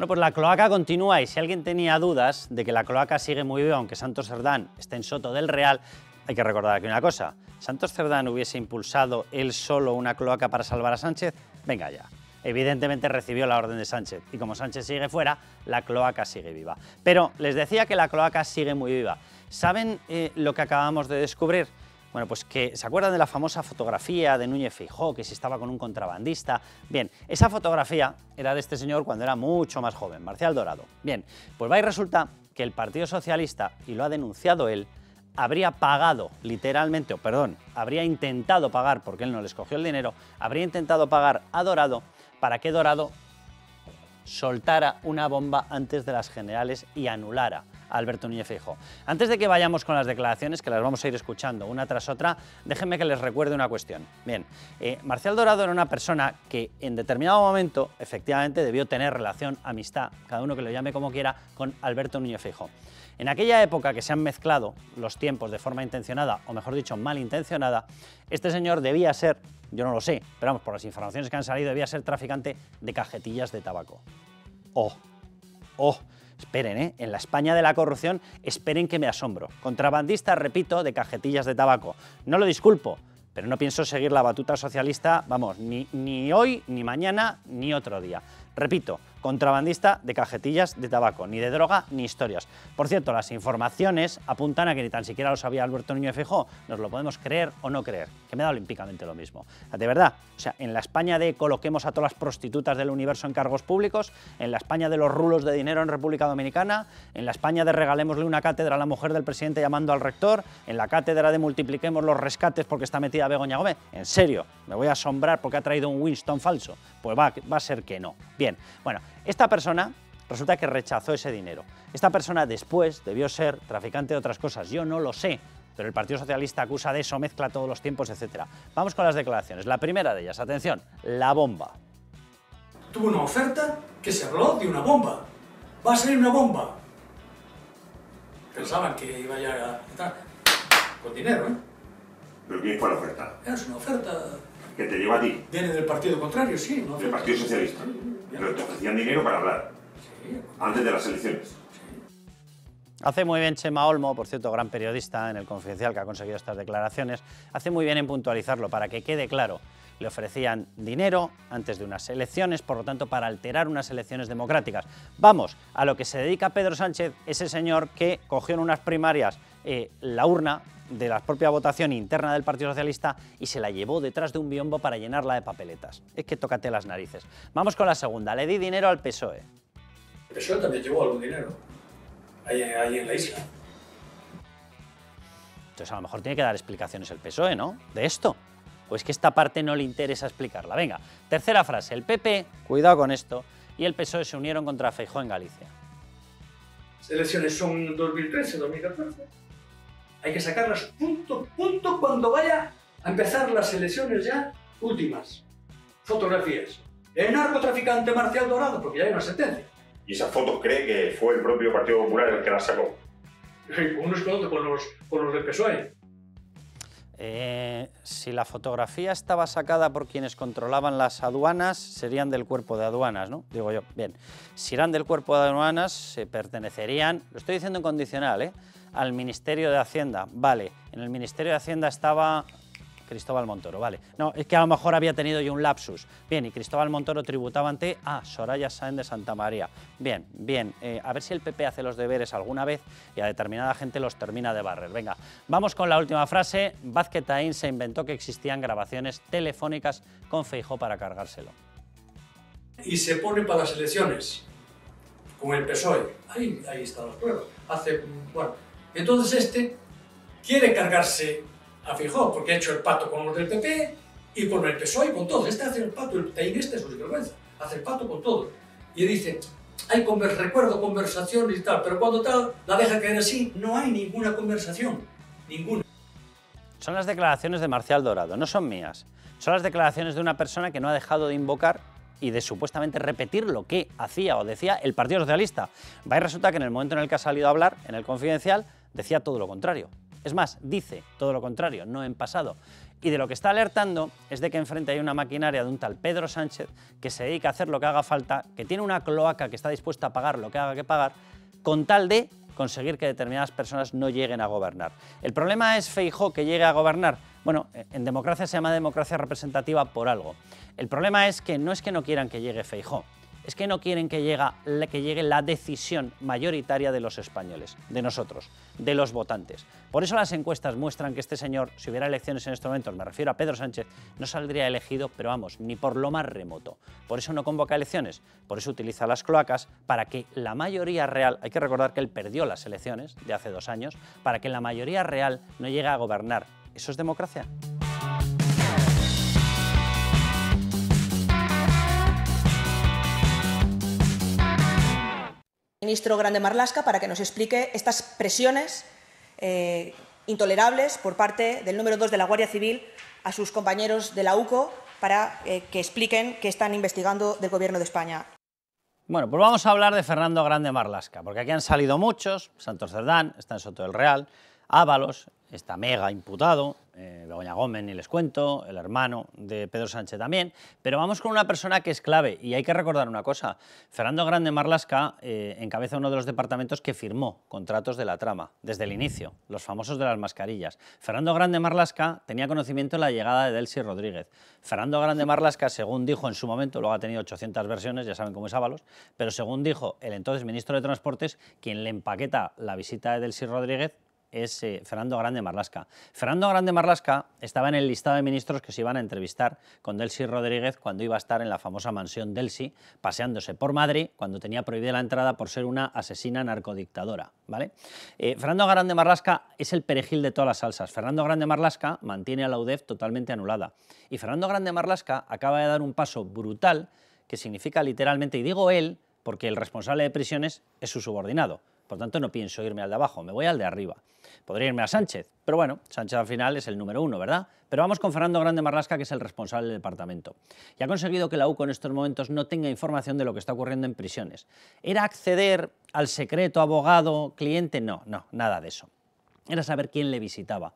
Bueno, pues la cloaca continúa y si alguien tenía dudas de que la cloaca sigue muy viva, aunque Santos Cerdán esté en Soto del Real, hay que recordar aquí una cosa. ¿Santos Cerdán hubiese impulsado él solo una cloaca para salvar a Sánchez? Venga ya. Evidentemente recibió la orden de Sánchez y como Sánchez sigue fuera, la cloaca sigue viva. Pero les decía que la cloaca sigue muy viva. ¿Saben lo que acabamos de descubrir? Bueno, pues que ¿se acuerdan de la famosa fotografía de Núñez Feijóo, que si estaba con un contrabandista? Bien, esa fotografía era de este señor cuando era mucho más joven, Marcial Dorado. Bien, pues va y resulta que el Partido Socialista, y lo ha denunciado él, habría pagado literalmente, o perdón, habría intentado pagar, porque él no les cogió el dinero, habría intentado pagar a Dorado para que Dorado soltara una bomba antes de las generales y anulara a Alberto Núñez Feijóo. Antes de que vayamos con las declaraciones, que las vamos a ir escuchando una tras otra, déjenme que les recuerde una cuestión. Bien, Marcial Dorado era una persona que en determinado momento, efectivamente, debió tener relación, amistad, cada uno que lo llame como quiera, con Alberto Núñez Feijóo. En aquella época que se han mezclado los tiempos de forma intencionada, o mejor dicho, malintencionada, este señor debía ser, yo no lo sé, pero vamos, por las informaciones que han salido, debía ser traficante de cajetillas de tabaco. Esperen, en la España de la corrupción, esperen que me asombro. Contrabandista, repito, de cajetillas de tabaco. No lo disculpo, pero no pienso seguir la batuta socialista, vamos, ni hoy, ni mañana, ni otro día. Repito, contrabandista de cajetillas de tabaco, ni de droga, ni historias. Por cierto, las informaciones apuntan a que ni tan siquiera lo sabía Alberto Núñez Feijóo. Nos lo podemos creer o no creer, que me da olímpicamente lo mismo. De verdad, o sea, en la España de coloquemos a todas las prostitutas del universo en cargos públicos, en la España de los rulos de dinero en República Dominicana, en la España de regalémosle una cátedra a la mujer del presidente llamando al rector, en la cátedra de multipliquemos los rescates porque está metida Begoña Gómez. En serio, me voy a asombrar porque ha traído un Winston falso. Pues va a ser que no. Bien, bueno, esta persona resulta que rechazó ese dinero. Esta persona después debió ser traficante de otras cosas, yo no lo sé, pero el Partido Socialista acusa de eso, mezcla todos los tiempos, etc. Vamos con las declaraciones. La primera de ellas, atención, la bomba. Tuvo una oferta que se habló de una bomba. Va a salir una bomba. Pensaban que iba ya a estar con dinero, ¿eh? ¿Pero quién fue la oferta? Es una oferta... ¿Que te lleva a ti? Viene del partido contrario, sí. ¿Del Partido Socialista? Pero te ofrecían dinero para hablar. Sí. Antes de las elecciones. Hace muy bien Chema Olmo, por cierto, gran periodista en El Confidencial que ha conseguido estas declaraciones, hace muy bien en puntualizarlo para que quede claro. Le ofrecían dinero antes de unas elecciones, por lo tanto, para alterar unas elecciones democráticas. Vamos, a lo que se dedica Pedro Sánchez, ese señor que cogió en unas primarias la urna de la propia votación interna del Partido Socialista y se la llevó detrás de un biombo para llenarla de papeletas. Es que tócate las narices. Vamos con la segunda. Le di dinero al PSOE. El PSOE también llevó algún dinero ahí en la isla. Entonces a lo mejor tiene que dar explicaciones el PSOE, ¿no? De esto. O es que esta parte no le interesa explicarla. Venga, tercera frase. El PP, cuidado con esto, y el PSOE se unieron contra Feijóo en Galicia. Las elecciones son 2013, 2014. Hay que sacarlas punto cuando vaya a empezar las elecciones ya últimas. Fotografías. El narcotraficante Marcial Dorado, porque ya hay una sentencia. ¿Y esas fotos cree que fue el propio Partido Popular el que las sacó? Unos con los del PSOE. Si la fotografía estaba sacada por quienes controlaban las aduanas, serían del cuerpo de aduanas, ¿no? Digo yo, bien. Si eran del cuerpo de aduanas, se pertenecerían, lo estoy diciendo en condicional, al Ministerio de Hacienda. Vale, en el Ministerio de Hacienda estaba Cristóbal Montoro, vale. No, es que a lo mejor había tenido yo un lapsus. Bien, y Cristóbal Montoro tributaba ante Soraya Sáenz de Santamaría. Bien, a ver si el PP hace los deberes alguna vez y a determinada gente los termina de barrer. Venga, vamos con la última frase. Vázquez Taín se inventó que existían grabaciones telefónicas con Feijóo para cargárselo. Y se pone para las elecciones con el PSOE. Ahí están las pruebas. Entonces quiere cargarse a Feijóo, porque ha hecho el pacto con los del PP y con el PSOE y con todos. Hace el pacto, el Taín es su sinvergüenza, hace el pacto con todos. Y dice, recuerdo conversaciones y tal, pero cuando tal la deja caer así, no hay ninguna conversación, ninguna. Son las declaraciones de Marcial Dorado, no son mías. Son las declaraciones de una persona que no ha dejado de invocar y de supuestamente repetir lo que hacía o decía el Partido Socialista. Va y resulta que en el momento en el que ha salido a hablar, en El Confidencial, decía todo lo contrario. Es más, dice todo lo contrario, no en pasado. Y de lo que está alertando es de que enfrente hay una maquinaria de un tal Pedro Sánchez que se dedica a hacer lo que haga falta, que tiene una cloaca que está dispuesta a pagar lo que haga que pagar, con tal de conseguir que determinadas personas no lleguen a gobernar. ¿El problema es Feijóo que llegue a gobernar? Bueno, en democracia se llama democracia representativa por algo. El problema es que no quieran que llegue Feijóo, es que no quieren que llegue la decisión mayoritaria de los españoles, de nosotros, de los votantes. Por eso las encuestas muestran que este señor, si hubiera elecciones en estos momentos, me refiero a Pedro Sánchez, no saldría elegido, pero vamos, ni por lo más remoto. Por eso no convoca elecciones, por eso utiliza las cloacas, para que la mayoría real, hay que recordar que él perdió las elecciones de hace 2 años, para que la mayoría real no llegue a gobernar. ¿Eso es democracia? Ministro Grande Marlaska para que nos explique estas presiones intolerables por parte del número 2 de la Guardia Civil a sus compañeros de la UCO para que expliquen qué están investigando del Gobierno de España. Bueno, pues vamos a hablar de Fernando Grande Marlaska, porque aquí han salido muchos: Santos Cerdán, está en Soto del Real, Ábalos, está mega imputado, Begoña Gómez ni les cuento, el hermano de Pedro Sánchez también, pero vamos con una persona que es clave y hay que recordar una cosa: Fernando Grande Marlaska encabeza uno de los departamentos que firmó contratos de la trama desde el inicio, los famosos de las mascarillas. Fernando Grande Marlaska tenía conocimiento de la llegada de Delcy Rodríguez. Fernando Grande Marlaska, según dijo en su momento, luego ha tenido 800 versiones, ya saben cómo es Ábalos, pero según dijo el entonces ministro de Transportes, quien le empaqueta la visita de Delcy Rodríguez es Fernando Grande Marlaska. Fernando Grande Marlaska estaba en el listado de ministros que se iban a entrevistar con Delcy Rodríguez cuando iba a estar en la famosa mansión Delcy, paseándose por Madrid, cuando tenía prohibida la entrada por ser una asesina narcodictadora, ¿vale? Fernando Grande Marlaska es el perejil de todas las salsas. Fernando Grande Marlaska mantiene a la UDEF totalmente anulada. Y Fernando Grande Marlaska acaba de dar un paso brutal que significa literalmente, y digo él, porque el responsable de prisiones es su subordinado. Por tanto, no pienso irme al de abajo, me voy al de arriba. Podría irme a Sánchez, pero bueno, Sánchez al final es el número 1, ¿verdad? Pero vamos con Fernando Grande Marlaska, que es el responsable del departamento. Y ha conseguido que la UCO en estos momentos no tenga información de lo que está ocurriendo en prisiones. ¿Era acceder al secreto abogado-cliente? No, nada de eso. Era saber quién le visitaba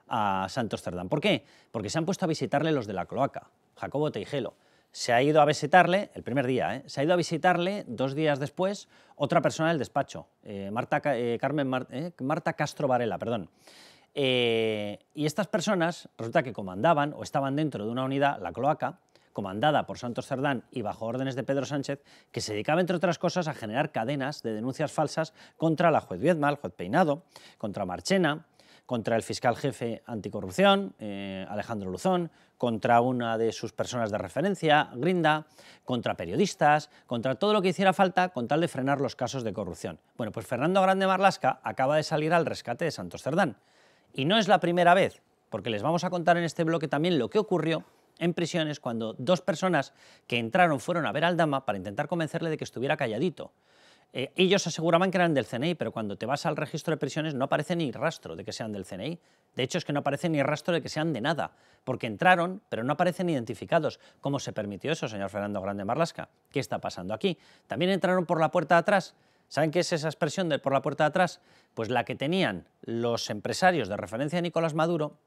a Santos Cerdán. ¿Por qué? Porque se han puesto a visitarle los de la cloaca, Jacobo Teijelo. Se ha ido a visitarle, el primer día, se ha ido a visitarle 2 días después otra persona del despacho, Marta Castro Varela, perdón. Y estas personas resulta que comandaban o estaban dentro de una unidad, la cloaca, comandada por Santos Cerdán y bajo órdenes de Pedro Sánchez, que se dedicaba, entre otras cosas, a generar cadenas de denuncias falsas contra la juez Viedma, el juez Peinado, contra Marchena, contra el fiscal jefe anticorrupción, Alejandro Luzón, contra una de sus personas de referencia, Grinda, contra periodistas, contra todo lo que hiciera falta con tal de frenar los casos de corrupción. Bueno, pues Fernando Grande Marlaska acaba de salir al rescate de Santos Cerdán. Y no es la primera vez, porque les vamos a contar en este bloque también lo que ocurrió en prisiones cuando 2 personas que entraron fueron a ver al Dama para intentar convencerle de que estuviera calladito. Ellos aseguraban que eran del CNI, pero cuando te vas al registro de prisiones no aparece ni rastro de que sean del CNI. De hecho, es que no aparece ni rastro de que sean de nada, porque entraron, pero no aparecen identificados. ¿Cómo se permitió eso, señor Fernando Grande Marlaska? ¿Qué está pasando aquí? También entraron por la puerta de atrás. ¿Saben qué es esa expresión de por la puerta de atrás? Pues la que tenían los empresarios de referencia de Nicolás Maduro,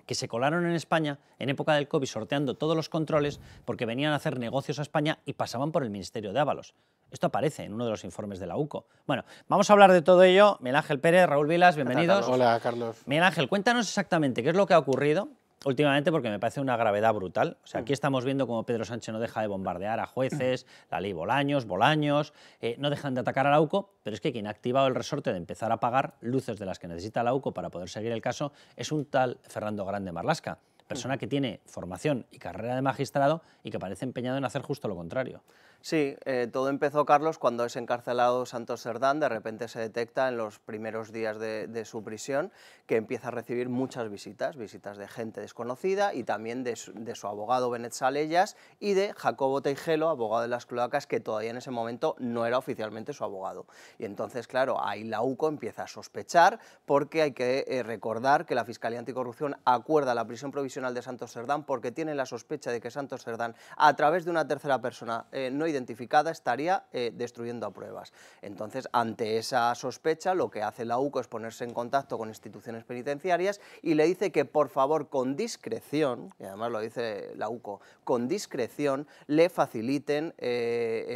que se colaron en España en época del COVID sorteando todos los controles porque venían a hacer negocios a España y pasaban por el Ministerio de Ábalos. Esto aparece en uno de los informes de la UCO. Bueno, vamos a hablar de todo ello. Miguel Ángel Pérez, Raúl Vilas, bienvenidos. Hola, Carlos. Miguel Ángel, cuéntanos exactamente qué es lo que ha ocurrido últimamente, porque me parece una gravedad brutal. O sea, aquí estamos viendo cómo Pedro Sánchez no deja de bombardear a jueces, la ley Bolaños, no dejan de atacar a la UCO, pero es que quien ha activado el resorte de empezar a pagar luces de las que necesita la UCO para poder seguir el caso es un tal Fernando Grande Marlaska, persona que tiene formación y carrera de magistrado y que parece empeñado en hacer justo lo contrario. Sí, todo empezó, Carlos, cuando es encarcelado Santos Cerdán. De repente se detecta en los primeros días de su prisión que empieza a recibir muchas visitas de gente desconocida y también de su abogado Benet Salellas y de Jacobo Teijelo, abogado de las cloacas, que todavía en ese momento no era oficialmente su abogado. Y entonces, claro, ahí la UCO empieza a sospechar, porque hay que recordar que la Fiscalía Anticorrupción acuerda la prisión provisional de Santos Cerdán porque tiene la sospecha de que Santos Cerdán, a través de una tercera persona no identificada estaría destruyendo pruebas. Entonces, ante esa sospecha, lo que hace la UCO es ponerse en contacto con instituciones penitenciarias y le dice que, por favor, con discreción, y además lo dice la UCO, con discreción, le faciliten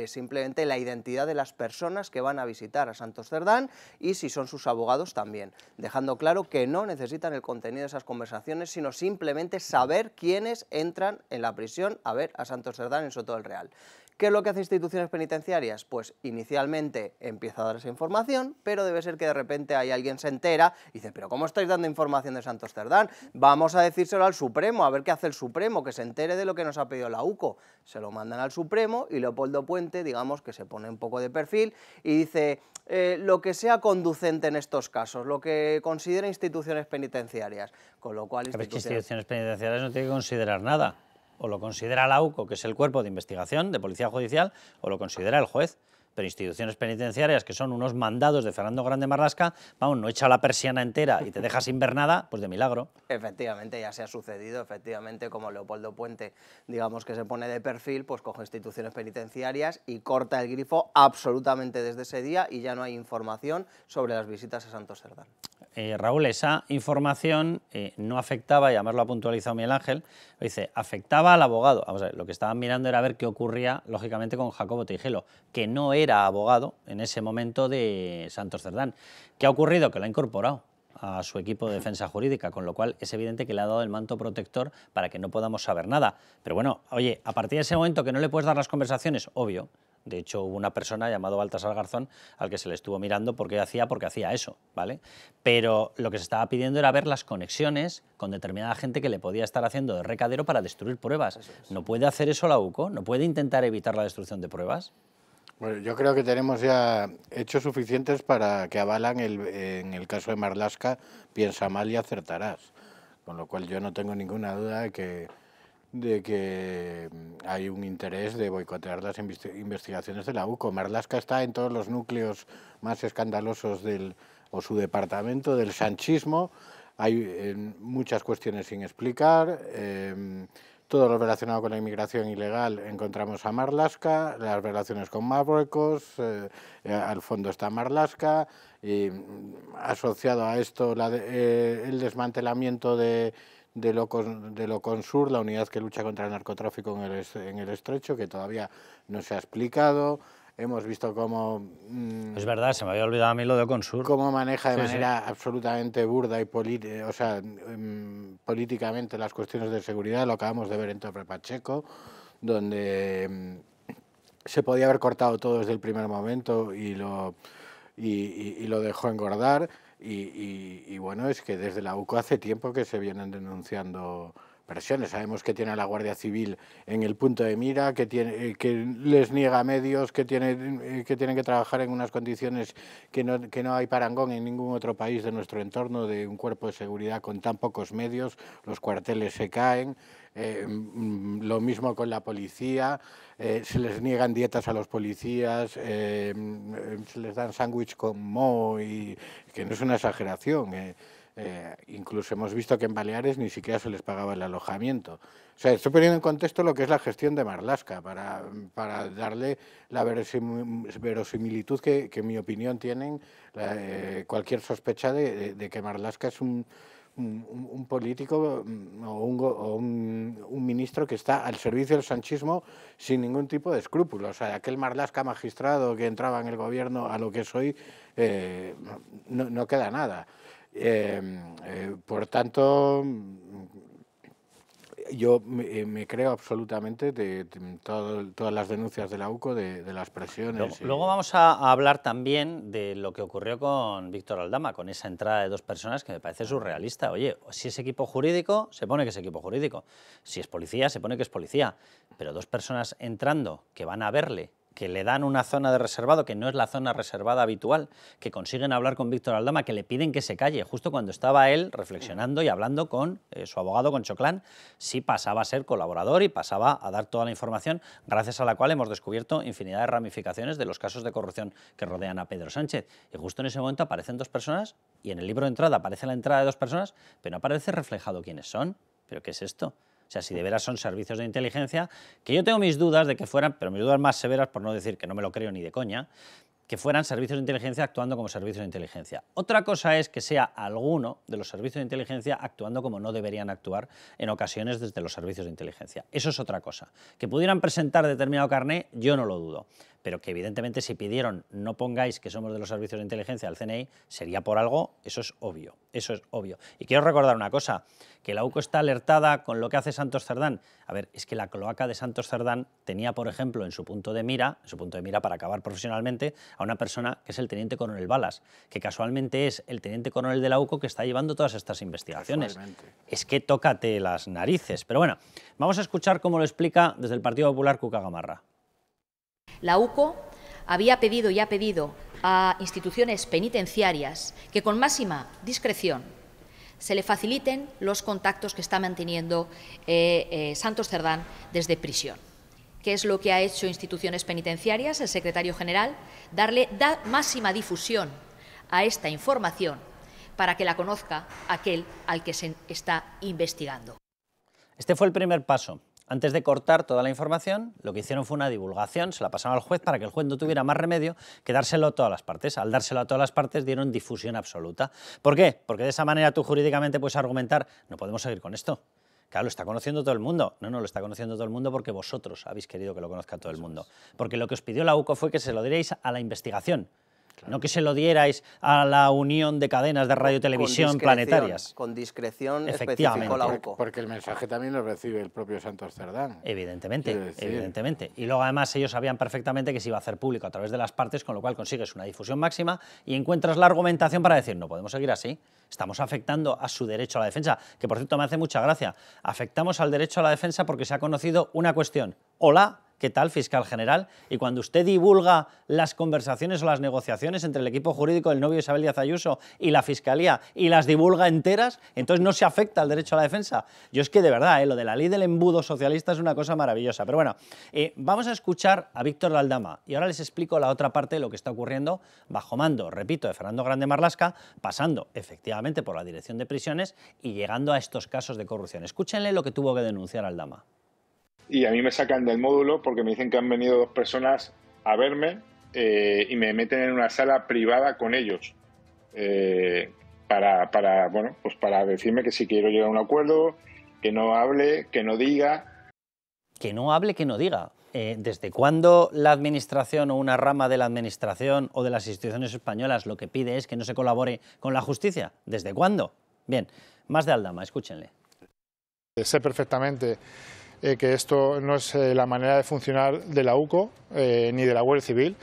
simplemente la identidad de las personas que van a visitar a Santos Cerdán y si son sus abogados también, dejando claro que no necesitan el contenido de esas conversaciones, sino simplemente saber quiénes entran en la prisión a ver a Santos Cerdán en Soto del Real. ¿Qué es lo que hace instituciones penitenciarias? Pues inicialmente empieza a dar esa información, pero debe ser que de repente hay alguien se entera y dice, pero ¿cómo estáis dando información de Santos Cerdán? Vamos a decírselo al Supremo, a ver qué hace el Supremo, que se entere de lo que nos ha pedido la UCO. Se lo mandan al Supremo y Leopoldo Puente, digamos que se pone un poco de perfil y dice, lo que sea conducente en estos casos, lo que consideren instituciones penitenciarias, con lo cual instituciones penitenciarias no tienen que considerar nada. O lo considera la UCO, que es el cuerpo de investigación de Policía Judicial, o lo considera el juez. Pero instituciones penitenciarias, que son unos mandados de Fernando Grande Marlaska, vamos, no echa la persiana entera y te deja sin ver nada, pues de milagro. Efectivamente, ya se ha sucedido, efectivamente, como Leopoldo Puente, digamos que se pone de perfil, pues coge instituciones penitenciarias y corta el grifo absolutamente desde ese día y ya no hay información sobre las visitas a Santos Cerdán. Raúl, esa información no afectaba, y además lo ha puntualizado Miguel Ángel, dice, afectaba al abogado. Vamos a ver, lo que estaban mirando era ver qué ocurría, lógicamente, con Jacobo Teijelo, que no era abogado en ese momento de Santos Cerdán. ¿Qué ha ocurrido? Que lo ha incorporado a su equipo de defensa jurídica, con lo cual es evidente que le ha dado el manto protector para que no podamos saber nada. Pero bueno, oye, a partir de ese momento que no le puedes dar las conversaciones, obvio. De hecho, hubo una persona llamado Baltasar Garzón al que se le estuvo mirando porque hacía eso, ¿vale? Pero lo que se estaba pidiendo era ver las conexiones con determinada gente que le podía estar haciendo de recadero para destruir pruebas. ¿No puede hacer eso la UCO? ¿No puede intentar evitar la destrucción de pruebas? Bueno, yo creo que tenemos ya hechos suficientes para que avalan en el caso de Marlaska, piensa mal y acertarás. Con lo cual yo no tengo ninguna duda de que hay un interés de boicotear las investigaciones de la UCO. Marlaska está en todos los núcleos más escandalosos o su departamento del sanchismo. Hay muchas cuestiones sin explicar. Todo lo relacionado con la inmigración ilegal encontramos a Marlaska, las relaciones con Marruecos, al fondo está Marlaska, y asociado a esto el desmantelamiento de Loconsur, la unidad que lucha contra el narcotráfico en el Estrecho, que todavía no se ha explicado. Hemos visto cómo... es verdad, se me había olvidado a mí lo de Loconsur. Cómo maneja de manera absolutamente burda y políticamente las cuestiones de seguridad. Lo acabamos de ver en Torre Pacheco, donde se podía haber cortado todo desde el primer momento y lo dejó engordar. Y bueno, es que desde la UCO hace tiempo que se vienen denunciando presiones. Sabemos que tiene a la Guardia Civil en el punto de mira, que les niega medios, que tienen que trabajar en unas condiciones que no hay parangón en ningún otro país de nuestro entorno, de un cuerpo de seguridad con tan pocos medios. Los cuarteles se caen. Lo mismo con la policía, se les niegan dietas a los policías, se les dan sándwich con moho, y que no es una exageración. Incluso hemos visto que en Baleares ni siquiera se les pagaba el alojamiento. O sea, estoy poniendo en contexto lo que es la gestión de Marlaska para darle la verosimilitud que en mi opinión tienen cualquier sospecha de que Marlaska es un político o un ministro que está al servicio del sanchismo sin ningún tipo de escrúpulos. O sea, aquel Marlaska magistrado que entraba en el gobierno a lo que es hoy, no queda nada. Por tanto, yo me creo absolutamente de todas las denuncias de la UCO, de las presiones. Luego vamos a hablar también de lo que ocurrió con Víctor Aldama, con esa entrada de dos personas que me parece surrealista. Oye, si es equipo jurídico, se pone que es equipo jurídico. Si es policía, se pone que es policía. Pero dos personas entrando que van a verle, que le dan una zona de reservado que no es la zona reservada habitual, que consiguen hablar con Víctor Aldama, que le piden que se calle, justo cuando estaba él reflexionando y hablando con su abogado, con Choclán, sí pasaba a ser colaborador y pasaba a dar toda la información, gracias a la cual hemos descubierto infinidad de ramificaciones de los casos de corrupción que rodean a Pedro Sánchez. Y justo en ese momento aparecen dos personas, y en el libro de entrada aparece la entrada de dos personas, pero no aparece reflejado quiénes son. ¿Pero qué es esto? O sea, si de veras son servicios de inteligencia, que yo tengo mis dudas de que fueran, pero mis dudas más severas, por no decir que no me lo creo ni de coña, que fueran servicios de inteligencia actuando como servicios de inteligencia. Otra cosa es que sea alguno de los servicios de inteligencia actuando como no deberían actuar en ocasiones desde los servicios de inteligencia. Eso es otra cosa. Que pudieran presentar determinado carné, yo no lo dudo, pero que evidentemente si pidieron no pongáis que somos de los servicios de inteligencia del CNI, sería por algo, eso es obvio, eso es obvio. Y quiero recordar una cosa, que la UCO está alertada con lo que hace Santos Cerdán. A ver, es que la cloaca de Santos Cerdán tenía, por ejemplo, en su punto de mira para acabar profesionalmente, a una persona que es el teniente coronel Balas, que casualmente es el teniente coronel de la UCO que está llevando todas estas investigaciones. Es que tócate las narices. Pero bueno, vamos a escuchar cómo lo explica desde el Partido Popular Cuca Gamarra. La UCO había pedido y ha pedido a instituciones penitenciarias que con máxima discreción se le faciliten los contactos que está manteniendo Santos Cerdán desde prisión. ¿Qué es lo que ha hecho instituciones penitenciarias? El secretario general, darle máxima difusión a esta información para que la conozca aquel al que se está investigando. Este fue el primer paso. Antes de cortar toda la información, lo que hicieron fue una divulgación, se la pasaron al juez para que el juez no tuviera más remedio que dárselo a todas las partes. Al dárselo a todas las partes dieron difusión absoluta. ¿Por qué? Porque de esa manera tú jurídicamente puedes argumentar, no podemos seguir con esto. Claro, lo está conociendo todo el mundo. No, lo está conociendo todo el mundo porque vosotros habéis querido que lo conozca todo el mundo. Porque lo que os pidió la UCO fue que se lo dierais a la investigación. Claro. No que se lo dierais a la unión de cadenas de radio y televisión planetarias. Con discreción especificó la UCO. Porque el mensaje también lo recibe el propio Santos Cerdán. Evidentemente, evidentemente. Y luego además ellos sabían perfectamente que se iba a hacer público a través de las partes, con lo cual consigues una difusión máxima y encuentras la argumentación para decir, no podemos seguir así. Estamos afectando a su derecho a la defensa, que por cierto me hace mucha gracia. Afectamos al derecho a la defensa porque se ha conocido una cuestión. Hola, ¿qué tal, fiscal general? Y cuando usted divulga las conversaciones o las negociaciones entre el equipo jurídico del novio Isabel Díaz Ayuso y la Fiscalía y las divulga enteras, entonces no se afecta al derecho a la defensa. Yo es que de verdad, lo de la ley del embudo socialista es una cosa maravillosa. Pero bueno, vamos a escuchar a Víctor de Aldama y ahora les explico la otra parte de lo que está ocurriendo bajo mando, repito, de Fernando Grande Marlaska, pasando efectivamente por la Dirección de Prisiones y llegando a estos casos de corrupción. Escúchenle lo que tuvo que denunciar Aldama. Y a mí me sacan del módulo porque me dicen que han venido dos personas a verme y me meten en una sala privada con ellos para decirme que si quiero llegar a un acuerdo, que no hable, que no diga. Que no hable, que no diga. ¿Desde cuándo la Administración o una rama de la Administración o de las instituciones españolas lo que pide es que no se colabore con la justicia? ¿Desde cuándo? Bien, más de Aldama, escúchenle. Sé perfectamente que esto no es la manera de funcionar de la UCO ni de la Guardia Civil.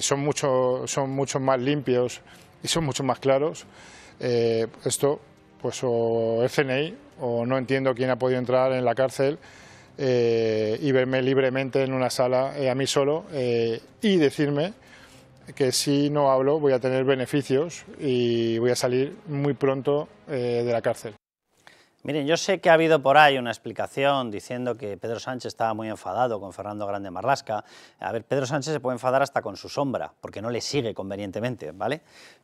Son mucho más limpios y son mucho más claros. Esto, pues o es CNI o no entiendo quién ha podido entrar en la cárcel y verme libremente en una sala a mí solo y decirme que si no hablo voy a tener beneficios y voy a salir muy pronto de la cárcel. Miren, yo sé que ha habido por ahí una explicación diciendo que Pedro Sánchez estaba muy enfadado con Fernando Grande Marlaska. A ver, Pedro Sánchez se puede enfadar hasta con su sombra, porque no le sigue convenientemente, ¿vale?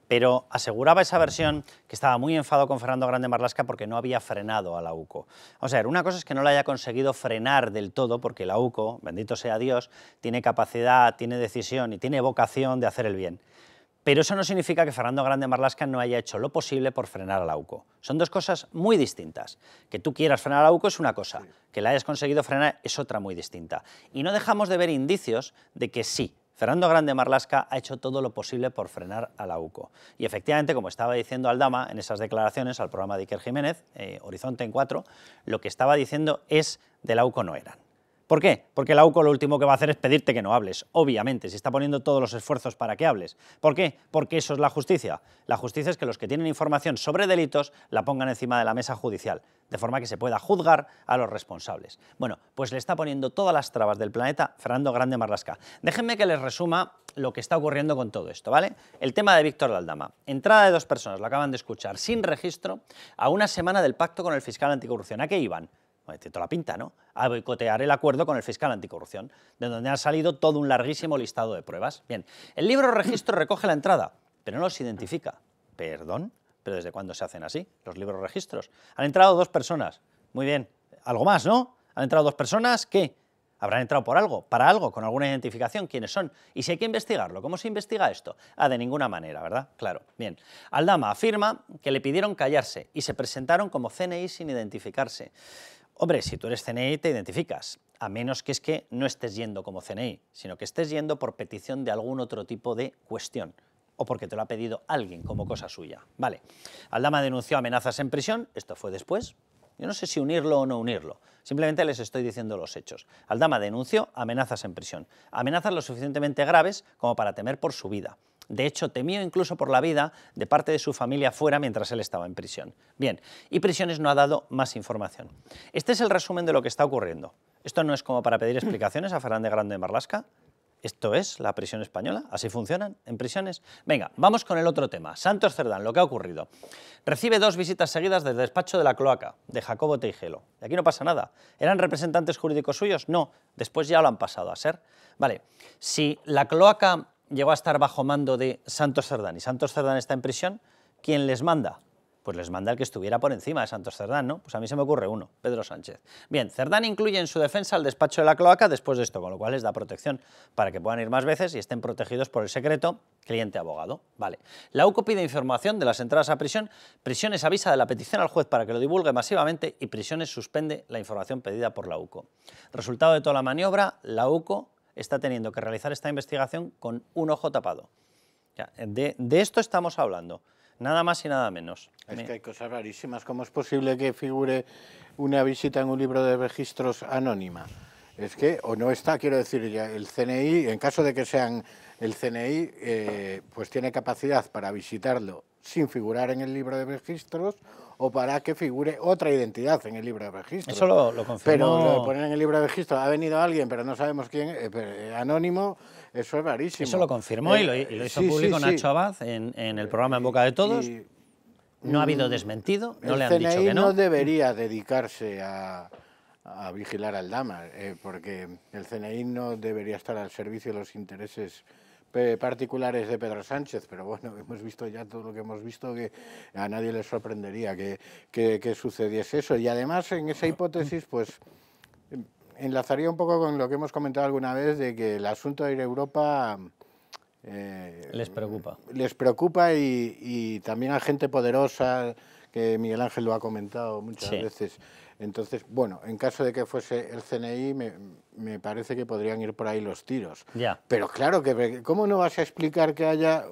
Pero aseguraba esa versión que estaba muy enfadado con Fernando Grande Marlaska porque no había frenado a la UCO. O sea, una cosa es que no la haya conseguido frenar del todo, porque la UCO, bendito sea Dios, tiene capacidad, tiene decisión y tiene vocación de hacer el bien. Pero eso no significa que Fernando Grande Marlaska no haya hecho lo posible por frenar a la UCO. Son dos cosas muy distintas. Que tú quieras frenar a la UCO es una cosa, que la hayas conseguido frenar es otra muy distinta. Y no dejamos de ver indicios de que sí, Fernando Grande Marlaska ha hecho todo lo posible por frenar a la UCO. Y efectivamente, como estaba diciendo Aldama en esas declaraciones al programa de Iker Jiménez, Horizonte en 4, lo que estaba diciendo es de la UCO no eran. ¿Por qué? Porque la UCO lo último que va a hacer es pedirte que no hables, obviamente, si está poniendo todos los esfuerzos para que hables. ¿Por qué? Porque eso es la justicia. La justicia es que los que tienen información sobre delitos la pongan encima de la mesa judicial, de forma que se pueda juzgar a los responsables. Bueno, pues le está poniendo todas las trabas del planeta Fernando Grande Marlaska. Déjenme que les resuma lo que está ocurriendo con todo esto, ¿vale? El tema de Víctor de Aldama. Entrada de dos personas, lo acaban de escuchar, sin registro, a una semana del pacto con el fiscal anticorrupción. ¿A qué iban? Tiene toda la pinta, ¿no? A boicotear el acuerdo con el fiscal anticorrupción, de donde ha salido todo un larguísimo listado de pruebas. Bien, el libro registro recoge la entrada, pero no los identifica. ¿Perdón? ¿Pero desde cuándo se hacen así los libros registros? Han entrado dos personas. Muy bien, algo más, ¿no? Han entrado 2 personas, ¿qué? Habrán entrado por algo, para algo, con alguna identificación, ¿quiénes son? Y si hay que investigarlo, ¿cómo se investiga esto? De ninguna manera, ¿verdad? Claro, bien. Aldama afirma que le pidieron callarse y se presentaron como CNI sin identificarse. Hombre, si tú eres CNI te identificas, a menos que es que no estés yendo como CNI, sino que estés yendo por petición de algún otro tipo de cuestión, o porque te lo ha pedido alguien como cosa suya. Vale, Aldama denunció amenazas en prisión, esto fue después. Yo no sé si unirlo o no unirlo, simplemente les estoy diciendo los hechos. Aldama denunció amenazas en prisión, amenazas lo suficientemente graves como para temer por su vida. De hecho, temió incluso por la vida de parte de su familia fuera mientras él estaba en prisión. Bien, y Prisiones no ha dado más información. Este es el resumen de lo que está ocurriendo. Esto no es como para pedir explicaciones a Fernández Grande de Marlaska. ¿Esto es la prisión española? ¿Así funcionan en prisiones? Venga, vamos con el otro tema. Santos Cerdán, lo que ha ocurrido. Recibe 2 visitas seguidas del despacho de la cloaca, de Jacobo Teijelo. Y aquí no pasa nada. ¿Eran representantes jurídicos suyos? No, después ya lo han pasado a ser. Vale, si la cloaca llegó a estar bajo mando de Santos Cerdán y Santos Cerdán está en prisión, ¿quién les manda? Pues les manda el que estuviera por encima de Santos Cerdán, ¿no? Pues a mí se me ocurre uno, Pedro Sánchez. Bien, Cerdán incluye en su defensa el despacho de la cloaca después de esto, con lo cual les da protección para que puedan ir más veces y estén protegidos por el secreto cliente-abogado. Vale. La UCO pide información de las entradas a prisión, Prisiones avisa de la petición al juez para que lo divulgue masivamente y Prisiones suspende la información pedida por la UCO. Resultado de toda la maniobra, la UCO está teniendo que realizar esta investigación con un ojo tapado. De esto estamos hablando. Nada más y nada menos. Es que hay cosas rarísimas. ¿Cómo es posible que figure una visita en un libro de registros anónima? Es que, o no está, quiero decir, ya el CNI, en caso de que sean el CNI, pues tiene capacidad para visitarlo sin figurar en el libro de registros o para que figure otra identidad en el libro de registros. Eso lo confirmó. Pero lo de poner en el libro de registros, ha venido alguien, pero no sabemos quién, anónimo, eso es rarísimo. Eso lo confirmó y lo hizo público Nacho Abad en el programa En Boca de Todos. No ha habido desmentido, no le han dicho que no. El CNI no debería dedicarse a vigilar a Aldama, porque el CNI no debería estar al servicio de los intereses particulares de Pedro Sánchez, pero bueno, hemos visto ya todo lo que hemos visto, que a nadie le sorprendería que sucediese eso. Y además, en esa hipótesis, pues enlazaría un poco con lo que hemos comentado alguna vez, de que el asunto de ir a Europa les preocupa. Les preocupa y también a gente poderosa, que Miguel Ángel lo ha comentado muchas veces. Entonces, bueno, en caso de que fuese el CNI, me parece que podrían ir por ahí los tiros. Ya. Pero claro, ¿cómo no vas a explicar que haya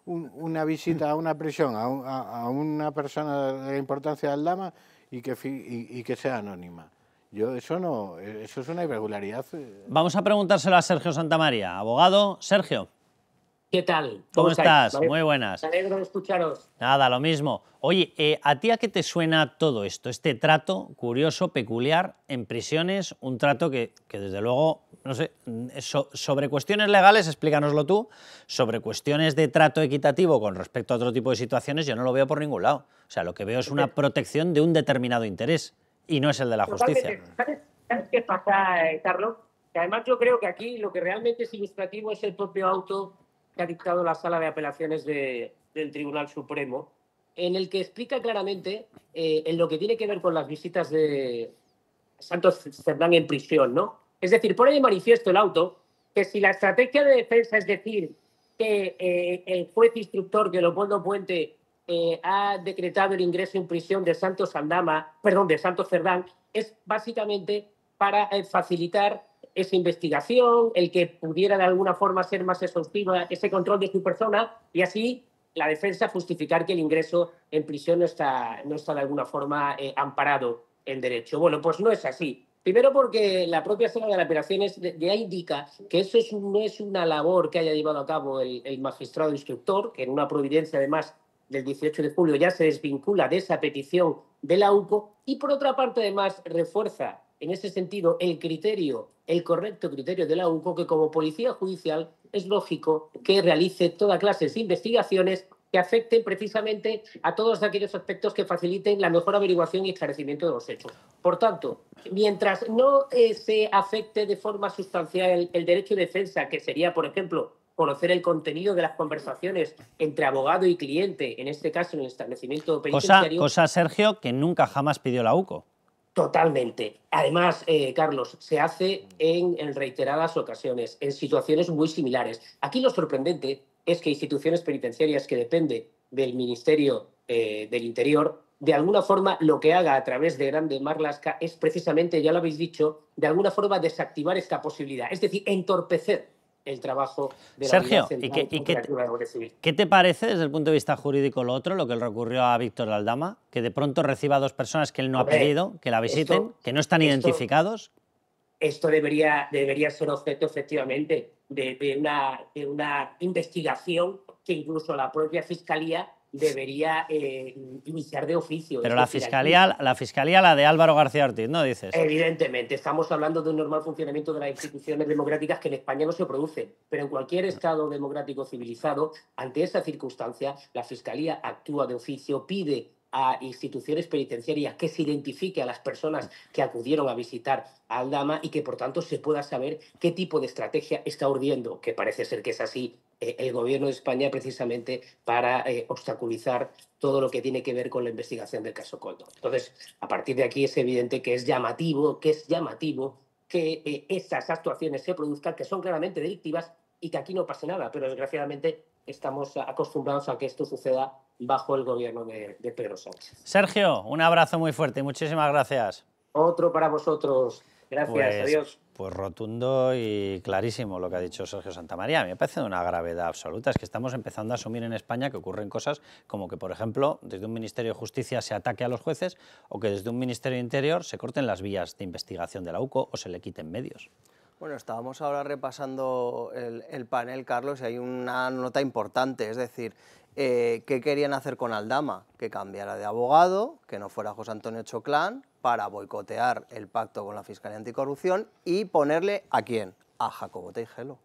una visita a una prisión a una persona de la importancia de Aldama y que sea anónima? Eso es una irregularidad. Vamos a preguntárselo a Sergio Santamaría, abogado. Sergio. ¿Qué tal? ¿Cómo estás? Muy buenas. Me alegro de escucharos. Nada, lo mismo. Oye, ¿a ti a qué te suena todo esto? Este trato curioso, peculiar, en prisiones, un trato que desde luego, no sé, sobre cuestiones legales, explícanoslo tú, sobre cuestiones de trato equitativo con respecto a otro tipo de situaciones, yo no lo veo por ningún lado. O sea, lo que veo es una protección de un determinado interés y no es el de la justicia. ¿Sabes qué pasa, Carlos? Que además yo creo que aquí lo que realmente es ilustrativo es el propio auto que ha dictado la Sala de Apelaciones del Tribunal Supremo, en el que explica claramente en lo que tiene que ver con las visitas de Santos Cerdán en prisión, ¿no? Es decir, pone de manifiesto el auto que si la estrategia de defensa es decir que el juez instructor que Leopoldo Puente ha decretado el ingreso en prisión de Santos Cerdán, es básicamente para facilitar esa investigación, el que pudiera de alguna forma ser más exhaustiva ese control de su persona y así la defensa justificar que el ingreso en prisión no está de alguna forma amparado en derecho. Bueno, pues no es así. Primero porque la propia Sala de Apelaciones ya indica que eso no es una labor que haya llevado a cabo el magistrado instructor, que en una providencia además del 18 de julio ya se desvincula de esa petición de la UCO y por otra parte además refuerza en ese sentido el correcto criterio de la UCO, que como policía judicial es lógico que realice toda clase de investigaciones que afecten precisamente a todos aquellos aspectos que faciliten la mejor averiguación y esclarecimiento de los hechos. Por tanto, mientras no se afecte de forma sustancial el derecho de defensa, que sería, por ejemplo, conocer el contenido de las conversaciones entre abogado y cliente, en este caso en el establecimiento penitenciario... Cosa, Sergio, que nunca jamás pidió la UCO. Totalmente. Además, Carlos, se hace en reiteradas ocasiones, en situaciones muy similares. Aquí lo sorprendente es que instituciones penitenciarias que dependen del Ministerio del Interior, de alguna forma lo que haga a través de Grande Marlaska es precisamente, ya lo habéis dicho, de alguna forma desactivar esta posibilidad, es decir, entorpecer el trabajo de la Sergio, Unidad Central Operativa de Guardia Civil. ¿Qué te parece desde el punto de vista jurídico lo otro, lo que le ocurrió a Víctor Aldama, que de pronto reciba a dos personas que él no ha pedido, que la visiten, que no están identificados? Esto debería ser objeto, efectivamente, de una investigación que incluso la propia Fiscalía debería iniciar de oficio. Pero Es la decir, fiscalía, la de Álvaro García Ortiz, ¿no dices? evidentemente, estamos hablando de un normal funcionamiento de las instituciones democráticas que en España no se produce, pero en cualquier Estado democrático civilizado, ante esa circunstancia, la Fiscalía actúa de oficio, pide a instituciones penitenciarias que se identifique a las personas que acudieron a visitar a Aldama y que, por tanto, se pueda saber qué tipo de estrategia está urdiendo, que parece ser que es así, el Gobierno de España precisamente para obstaculizar todo lo que tiene que ver con la investigación del caso Koldo. Entonces, a partir de aquí es evidente que es llamativo que esas actuaciones se produzcan, que son claramente delictivas y que aquí no pase nada, pero desgraciadamente estamos acostumbrados a que esto suceda bajo el gobierno de Pedro Sánchez. Sergio, un abrazo muy fuerte y muchísimas gracias. Otro para vosotros. Gracias, adiós. Pues rotundo y clarísimo lo que ha dicho Sergio Santamaría. A mí me parece de una gravedad absoluta. Es que estamos empezando a asumir en España que ocurren cosas como que, por ejemplo, desde un Ministerio de Justicia se ataque a los jueces o que desde un Ministerio de Interior se corten las vías de investigación de la UCO o se le quiten medios. Bueno, estábamos ahora repasando el panel, Carlos, y hay una nota importante, es decir, ¿qué querían hacer con Aldama? Que cambiara de abogado, que no fuera José Antonio Choclán, para boicotear el pacto con la Fiscalía Anticorrupción y ponerle ¿a quién? A Jacobo Teijelo.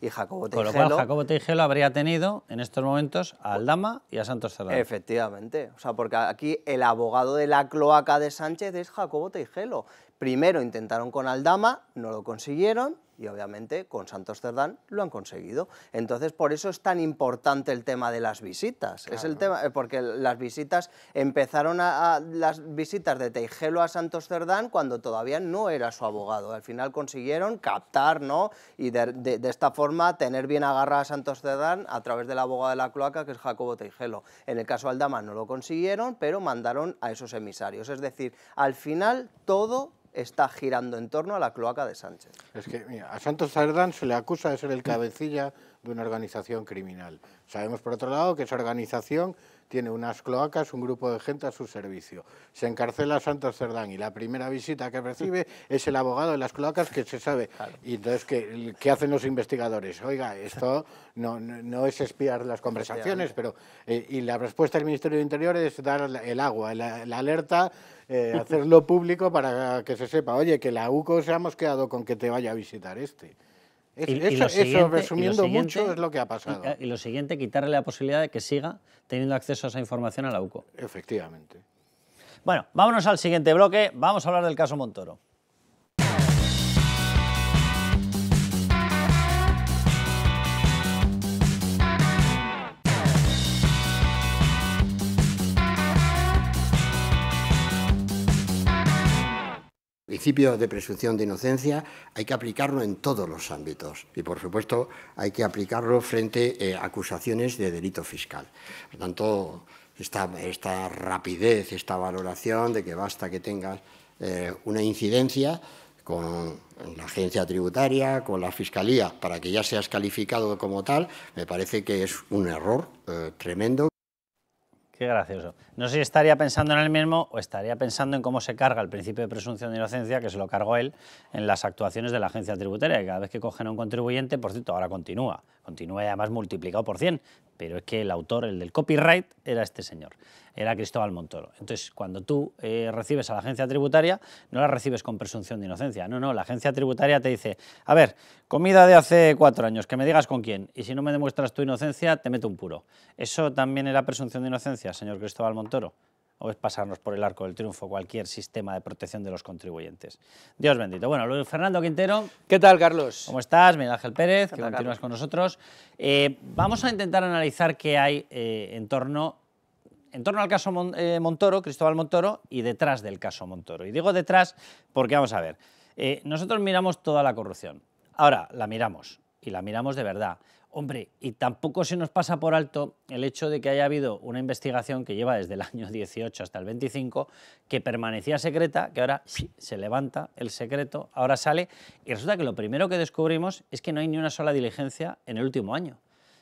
Y Jacobo Teijelo, con lo cual, Jacobo Teijelo habría tenido en estos momentos a Aldama y a Santos Cerdán. Efectivamente, o sea, porque aquí el abogado de la cloaca de Sánchez es Jacobo Teijelo. Primero intentaron con Aldama, no lo consiguieron, y obviamente con Santos Cerdán lo han conseguido. Entonces, por eso es tan importante el tema de las visitas. Claro. Es el tema, porque las visitas empezaron las visitas de Teijelo a Santos Cerdán cuando todavía no era su abogado. Al final consiguieron captar, ¿no? Y de esta forma tener bien agarrado a Santos Cerdán a través del abogado de la cloaca, que es Jacobo Teijelo. En el caso de Aldama no lo consiguieron, pero mandaron a esos emisarios. Es decir, al final todo está girando en torno a la cloaca de Sánchez. Es que, mira, a Santos Cerdán se le acusa de ser el cabecilla de una organización criminal. Sabemos, por otro lado, que esa organización tiene unas cloacas, un grupo de gente a su servicio. Se encarcela a Santos Cerdán y la primera visita que recibe es el abogado de las cloacas, que se sabe. Claro. Y entonces, ¿qué hacen los investigadores? Oiga, esto no es espiar las conversaciones, pero y la respuesta del Ministerio de Interior es dar el agua, la alerta, hacerlo público para que se sepa, oye, que la UCO se hemos quedado con que te vaya a visitar este. Eso, resumiendo mucho, es lo que ha pasado. Y lo siguiente, quitarle la posibilidad de que siga teniendo acceso a esa información a la UCO. Efectivamente. Bueno, vámonos al siguiente bloque, vamos a hablar del caso Montoro. El principio de presunción de inocencia hay que aplicarlo en todos los ámbitos y, por supuesto, hay que aplicarlo frente a acusaciones de delito fiscal. Por tanto, esta rapidez, esta valoración de que basta que tengas una incidencia con la agencia tributaria, con la Fiscalía, para que ya seas calificado como tal, me parece que es un error tremendo. Qué gracioso. No sé si estaría pensando en él mismo o estaría pensando en cómo se carga el principio de presunción de inocencia, que se lo cargó él en las actuaciones de la agencia tributaria, que cada vez que cogen a un contribuyente, por cierto, ahora continúa y además multiplicado por 100, pero es que el autor, el del copyright, era este señor, era Cristóbal Montoro. Entonces, cuando tú recibes a la agencia tributaria, no la recibes con presunción de inocencia, no, la agencia tributaria te dice, a ver, comida de hace 4 años, que me digas con quién, y si no me demuestras tu inocencia, te meto un puro. ¿Eso también era presunción de inocencia, señor Cristóbal Montoro? ¿O es pasarnos por el arco del triunfo cualquier sistema de protección de los contribuyentes? Dios bendito. Bueno, Luis Fernando Quintero. ¿Qué tal, Carlos? ¿Cómo estás? Miguel Ángel Pérez, que continúas con nosotros. Vamos a intentar analizar qué hay en torno, en torno al caso Montoro, Cristóbal Montoro, y detrás del caso Montoro. Y digo detrás porque, vamos a ver, nosotros miramos toda la corrupción. Ahora, la miramos, y la miramos de verdad. Hombre, y tampoco se nos pasa por alto el hecho de que haya habido una investigación que lleva desde el año 18 hasta el 25, que permanecía secreta, que ahora se levanta el secreto, ahora sale, y resulta que lo primero que descubrimos es que no hay ni una sola diligencia en el último año.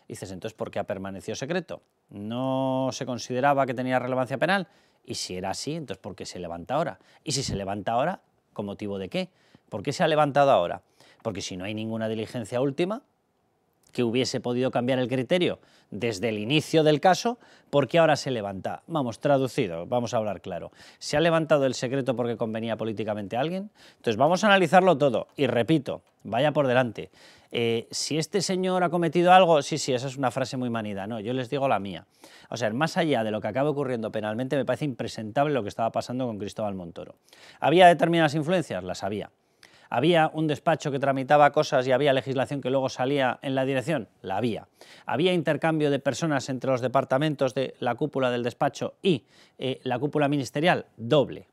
Y dices, entonces, ¿por qué ha permanecido secreto? ¿No se consideraba que tenía relevancia penal? Y si era así, entonces, ¿por qué se levanta ahora? Y si se levanta ahora, ¿con motivo de qué? ¿Por qué se ha levantado ahora? Porque si no hay ninguna diligencia última que hubiese podido cambiar el criterio desde el inicio del caso, ¿por qué ahora se levanta? Vamos, traducido, vamos a hablar claro. ¿Se ha levantado el secreto porque convenía políticamente a alguien? Entonces vamos a analizarlo todo, y repito, vaya por delante. Si este señor ha cometido algo, sí, esa es una frase muy manida, no, yo les digo la mía. O sea, más allá de lo que acaba ocurriendo penalmente, me parece impresentable lo que estaba pasando con Cristóbal Montoro. ¿Había determinadas influencias? Las había. ¿Había un despacho que tramitaba cosas y había legislación que luego salía en la dirección? La había. ¿Había intercambio de personas entre los departamentos de la cúpula del despacho y la cúpula ministerial? Doble.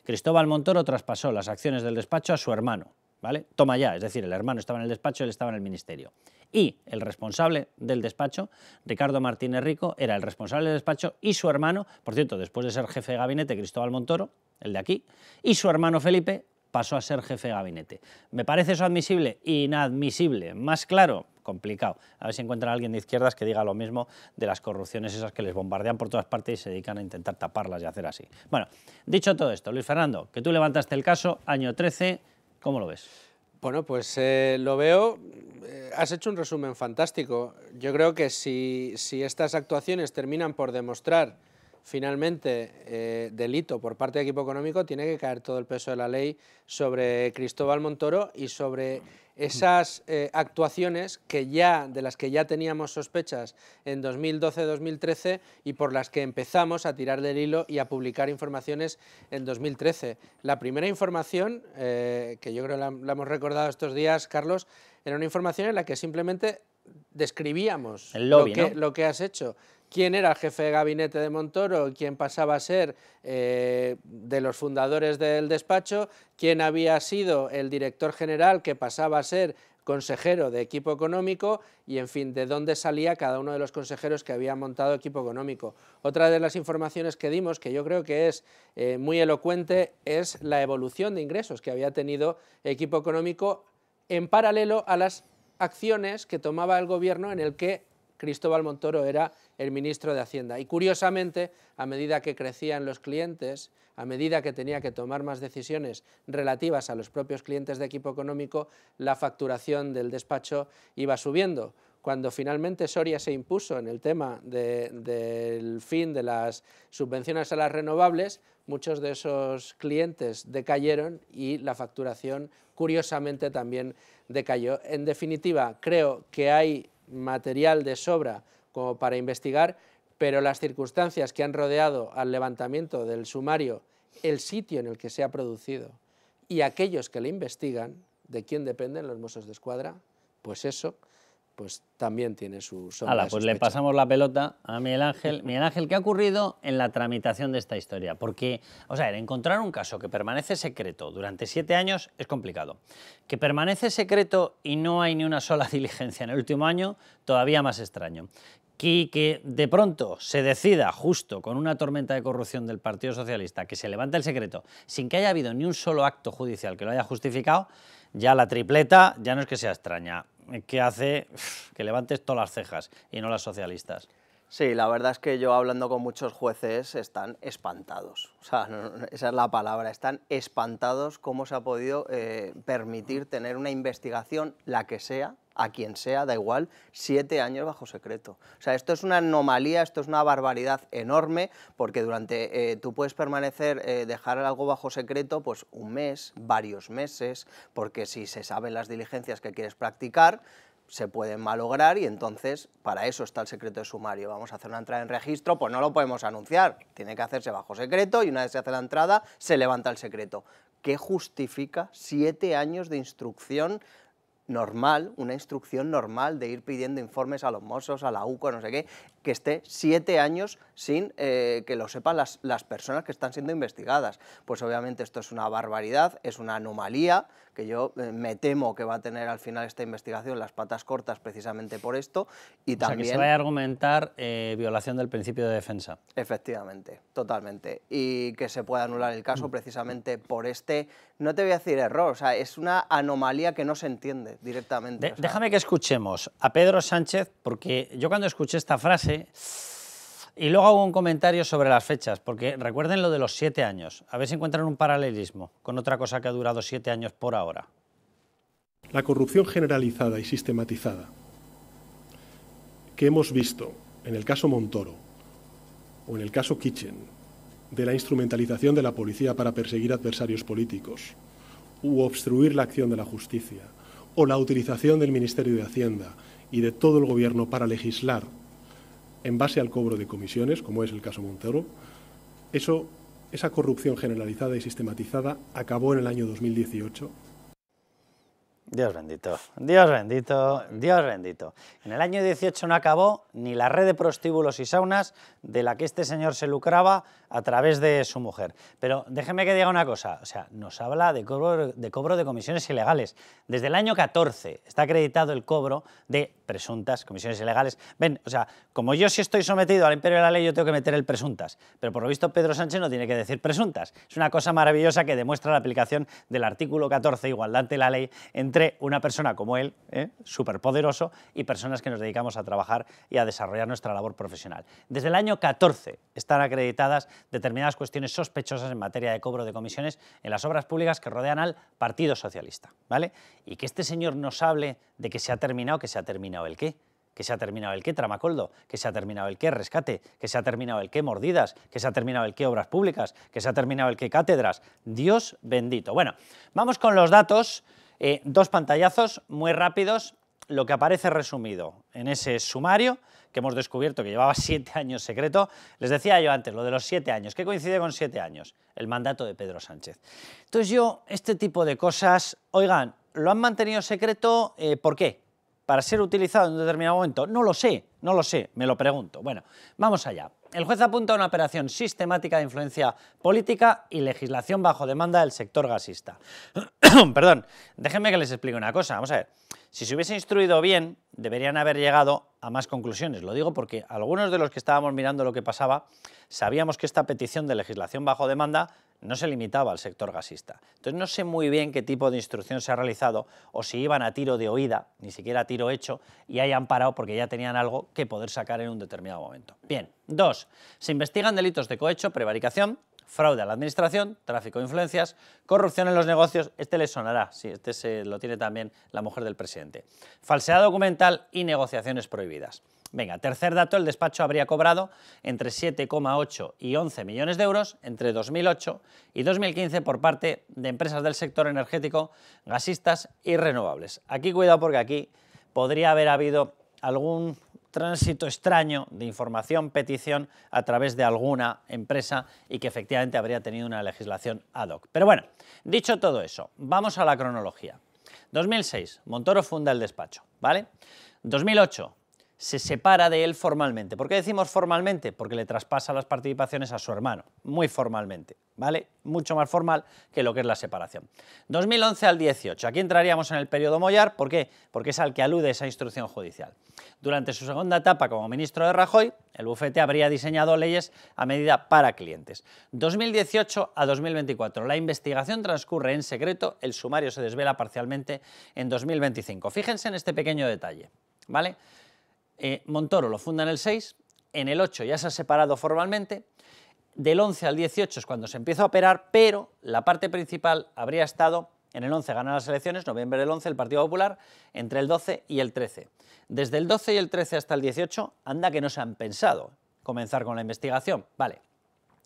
Cristóbal Montoro traspasó las acciones del despacho a su hermano, ¿vale? Toma ya, es decir, el hermano estaba en el despacho, él estaba en el ministerio. Y el responsable del despacho, Ricardo Martínez Rico, era el responsable del despacho y su hermano, por cierto, después de ser jefe de gabinete, Cristóbal Montoro, el de aquí, y su hermano Felipe, pasó a ser jefe de gabinete. ¿Me parece eso admisible? Inadmisible. ¿Más claro? Complicado. A ver si encuentran a alguien de izquierdas que diga lo mismo de las corrupciones esas que les bombardean por todas partes y se dedican a intentar taparlas y hacer así. Bueno, dicho todo esto, Luis Fernando, que tú levantaste el caso, año 13, ¿cómo lo ves? Bueno, pues lo veo, has hecho un resumen fantástico. Yo creo que si estas actuaciones terminan por demostrar finalmente delito por parte de equipo económico, tiene que caer todo el peso de la ley sobre Cristóbal Montoro y sobre esas actuaciones de las que ya teníamos sospechas en 2012-2013 y por las que empezamos a tirar del hilo y a publicar informaciones en 2013. La primera información, que yo creo la hemos recordado estos días, Carlos, era una información en la que simplemente describíamos el lobby, lo que has hecho. Quién era el jefe de gabinete de Montoro, quién pasaba a ser de los fundadores del despacho, quién había sido el director general que pasaba a ser consejero de equipo económico y, en fin, de dónde salía cada uno de los consejeros que habían montado equipo económico. Otra de las informaciones que dimos, que yo creo que es muy elocuente, es la evolución de ingresos que había tenido equipo económico en paralelo a las acciones que tomaba el gobierno en el que Cristóbal Montoro era el ministro de Hacienda. Y curiosamente, a medida que crecían los clientes, a medida que tenía que tomar más decisiones relativas a los propios clientes de equipo económico, la facturación del despacho iba subiendo. Cuando finalmente Soria se impuso en el tema del fin de las subvenciones a las renovables, muchos de esos clientes decayeron y la facturación, curiosamente, también decayó. En definitiva, creo que hay material de sobra como para investigar, pero las circunstancias que han rodeado al levantamiento del sumario, el sitio en el que se ha producido y aquellos que le investigan, ¿de quién dependen los Mossos d'Esquadra? Pues eso, pues también tiene su sombra de Pues sospecha. le pasamos la pelota a Miguel Ángel. Miguel Ángel, ¿qué ha ocurrido en la tramitación de esta historia? Porque, o sea, encontrar un caso que permanece secreto durante 7 años es complicado. Que permanece secreto y no hay ni una sola diligencia en el último año, todavía más extraño. Que de pronto se decida, justo con una tormenta de corrupción del Partido Socialista, que se levante el secreto sin que haya habido ni un solo acto judicial que lo haya justificado, ya la tripleta ya no es que sea extraña, que hace que levantes todas las cejas y no las socialistas. Sí, la verdad es que yo hablando con muchos jueces están espantados, o sea, esa es la palabra, están espantados cómo se ha podido permitir tener una investigación, la que sea, a quien sea, da igual, 7 años bajo secreto. O sea, esto es una anomalía, esto es una barbaridad enorme, porque durante, tú puedes permanecer, dejar algo bajo secreto, pues un mes, varios meses, porque si se saben las diligencias que quieres practicar, se pueden malograr y entonces para eso está el secreto de sumario. Vamos a hacer una entrada en registro, pues no lo podemos anunciar, tiene que hacerse bajo secreto y una vez se hace la entrada se levanta el secreto. ¿Qué justifica 7 años de instrucción normal, una instrucción normal de ir pidiendo informes a los Mossos, a la UCO, no sé qué, que esté 7 años sin que lo sepan las personas que están siendo investigadas. Pues obviamente esto es una barbaridad, es una anomalía, que yo me temo que va a tener al final esta investigación las patas cortas precisamente por esto, y también... O sea, que se vaya a argumentar violación del principio de defensa. Efectivamente, totalmente, y que se pueda anular el caso precisamente por este, no te voy a decir error, o sea, es una anomalía que no se entiende directamente. O sea, déjame que escuchemos a Pedro Sánchez, porque yo cuando escuché esta frase, y luego hago un comentario sobre las fechas, porque recuerden lo de los 7 años, a ver si encuentran un paralelismo con otra cosa que ha durado 7 años por ahora. La corrupción generalizada y sistematizada que hemos visto en el caso Montoro o en el caso Kitchen, de la instrumentalización de la policía para perseguir adversarios políticos u obstruir la acción de la justicia, o la utilización del Ministerio de Hacienda y de todo el Gobierno para legislar en base al cobro de comisiones, como es el caso Montoro, esa corrupción generalizada y sistematizada acabó en el año 2018. Dios bendito, Dios bendito, Dios bendito. En el año 18 no acabó ni la red de prostíbulos y saunas de la que este señor se lucraba a través de su mujer. Pero déjeme que diga una cosa, o sea, nos habla de cobro de comisiones ilegales. Desde el año 14 está acreditado el cobro de presuntas comisiones ilegales. Ven, o sea, como yo sí estoy sometido al imperio de la ley, yo tengo que meter el presuntas, pero por lo visto Pedro Sánchez no tiene que decir presuntas. Es una cosa maravillosa que demuestra la aplicación del artículo 14, igualdad ante la ley, entre una persona como él, superpoderoso, y personas que nos dedicamos a trabajar y a desarrollar nuestra labor profesional. Desde el año 14 están acreditadas determinadas cuestiones sospechosas en materia de cobro de comisiones en las obras públicas que rodean al Partido Socialista, ¿vale? Y que este señor nos hable de que se ha terminado el qué. Que se ha terminado el qué Tramacoldo, que se ha terminado el qué rescate, que se ha terminado el qué mordidas, que se ha terminado el qué obras públicas, que se ha terminado el qué cátedras. Dios bendito. Bueno, vamos con los datos, 2 pantallazos muy rápidos, lo que aparece resumido en ese sumario que hemos descubierto que llevaba 7 años secreto. Les decía yo antes, lo de los 7 años, ¿qué coincide con 7 años? El mandato de Pedro Sánchez. Entonces yo, este tipo de cosas, oigan, ¿lo han mantenido secreto? ¿Por qué? ¿Para ser utilizado en un determinado momento? No lo sé, me lo pregunto. Bueno, vamos allá. El juez apunta a una operación sistemática de influencia política y legislación bajo demanda del sector gasista. Perdón, déjenme que les explique una cosa. Vamos a ver, si se hubiese instruido bien, deberían haber llegado a más conclusiones. Lo digo porque algunos de los que estábamos mirando lo que pasaba, sabíamos que esta petición de legislación bajo demanda no se limitaba al sector gasista. Entonces no sé muy bien qué tipo de instrucción se ha realizado o si iban a tiro de oída, ni siquiera a tiro hecho, y hayan parado porque ya tenían algo que poder sacar en un determinado momento. Bien, 2. Se investigan delitos de cohecho, prevaricación, fraude a la administración, tráfico de influencias, corrupción en los negocios, este les sonará, sí, este lo tiene también la mujer del presidente, falsedad documental y negociaciones prohibidas. Venga, tercer dato, el despacho habría cobrado entre 7,8 y 11 millones de euros entre 2008 y 2015 por parte de empresas del sector energético, gasistas y renovables. Aquí cuidado porque aquí podría haber habido algún tránsito extraño de información, petición a través de alguna empresa y que efectivamente habría tenido una legislación ad hoc. Pero bueno, dicho todo eso, vamos a la cronología. 2006, Montoro funda el despacho, ¿vale? 2008, se separa de él formalmente. ¿Por qué decimos formalmente? Porque le traspasa las participaciones a su hermano, muy formalmente, ¿vale? Mucho más formal que lo que es la separación. 2011 al 18, aquí entraríamos en el periodo Moyar, ¿por qué? Porque es al que alude esa instrucción judicial. Durante su segunda etapa como ministro de Rajoy, el bufete habría diseñado leyes a medida para clientes. 2018 a 2024, la investigación transcurre en secreto, el sumario se desvela parcialmente en 2025. Fíjense en este pequeño detalle, ¿vale? Montoro lo funda en el 6, en el 8 ya se ha separado formalmente, del 11 al 18 es cuando se empieza a operar, pero la parte principal habría estado, en el 11 ganan las elecciones, noviembre del 11, el Partido Popular, entre el 12 y el 13. Desde el 12 y el 13 hasta el 18, anda que no se han pensado comenzar con la investigación, vale.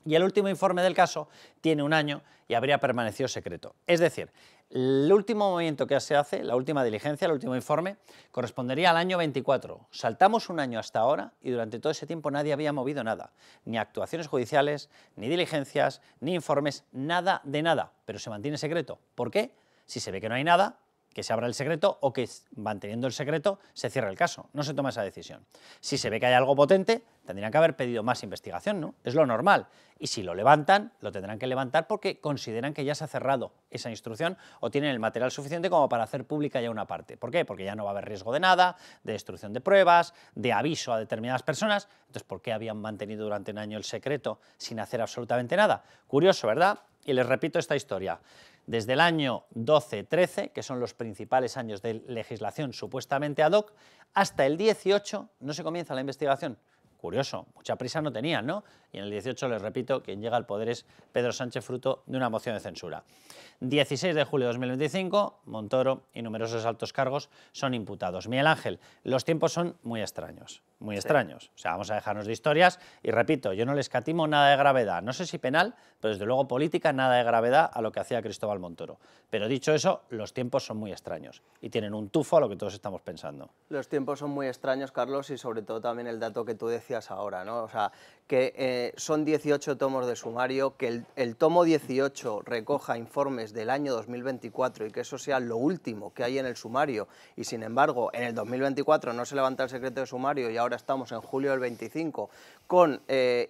Y el último informe del caso tiene 1 año y habría permanecido secreto. Es decir, el último movimiento que se hace, la última diligencia, el último informe, correspondería al año 24. Saltamos 1 año hasta ahora y durante todo ese tiempo nadie había movido nada. Ni actuaciones judiciales, ni diligencias, ni informes, nada de nada. Pero se mantiene secreto. ¿Por qué? Si se ve que no hay nada, que se abra el secreto o que, manteniendo el secreto, se cierre el caso. No se toma esa decisión. Si se ve que hay algo potente, tendrían que haber pedido más investigación, ¿no? Es lo normal. Y si lo levantan, lo tendrán que levantar porque consideran que ya se ha cerrado esa instrucción o tienen el material suficiente como para hacer pública ya una parte. ¿Por qué? Porque ya no va a haber riesgo de nada, de destrucción de pruebas, de aviso a determinadas personas. Entonces, ¿por qué habían mantenido durante un año el secreto sin hacer absolutamente nada? Curioso, ¿verdad? Y les repito esta historia. Desde el año 12-13, que son los principales años de legislación supuestamente ad hoc, hasta el 18 no se comienza la investigación. Curioso, mucha prisa no tenían, ¿no? Y en el 18, les repito, quien llega al poder es Pedro Sánchez, fruto de una moción de censura. 16 de julio de 2025, Montoro y numerosos altos cargos son imputados. Miguel Ángel, los tiempos son muy extraños, muy extraños. O sea, vamos a dejarnos de historias y repito, yo no le escatimo nada de gravedad, no sé si penal, pero desde luego política, nada de gravedad a lo que hacía Cristóbal Montoro. Pero dicho eso, los tiempos son muy extraños y tienen un tufo a lo que todos estamos pensando. Los tiempos son muy extraños, Carlos, y sobre todo también el dato que tú decías ahora, ¿no? O sea, que son 18 tomos de sumario, que el tomo 18 recoja informes del año 2024 y que eso sea lo último que hay en el sumario, y sin embargo en el 2024 no se levanta el secreto de sumario y ahora estamos en julio del 25 con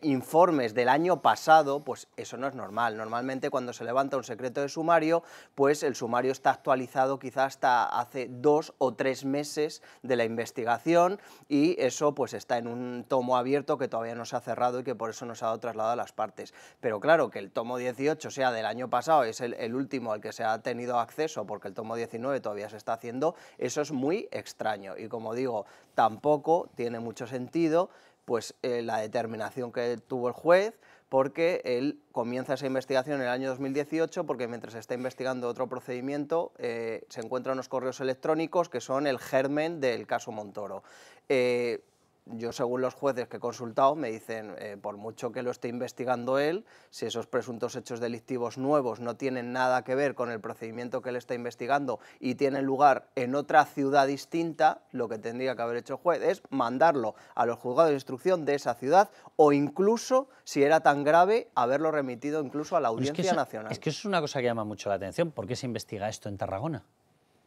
informes del año pasado, pues eso no es normal. Normalmente cuando se levanta un secreto de sumario, pues el sumario está actualizado quizás hasta hace 2 o 3 meses de la investigación y eso pues está en un tomo abierto que todavía no se ha cerrado y que por eso no se ha dado trasladado a las partes. Pero claro, que el tomo 18 sea del año pasado, es el último al que se ha tenido acceso porque el tomo 19 todavía se está haciendo, eso es muy extraño y como digo, tampoco tiene mucho sentido pues la determinación que tuvo el juez, porque él comienza esa investigación en el año 2018 porque mientras se está investigando otro procedimiento se encuentran unos correos electrónicos que son el germen del caso Montoro. Yo, según los jueces que he consultado, me dicen, por mucho que lo esté investigando él, si esos presuntos hechos delictivos nuevos no tienen nada que ver con el procedimiento que él está investigando y tienen lugar en otra ciudad distinta, lo que tendría que haber hecho el juez es mandarlo a los juzgados de instrucción de esa ciudad o incluso, si era tan grave, haberlo remitido incluso a la Audiencia Nacional. Es que eso es una cosa que llama mucho la atención. ¿Por qué se investiga esto en Tarragona?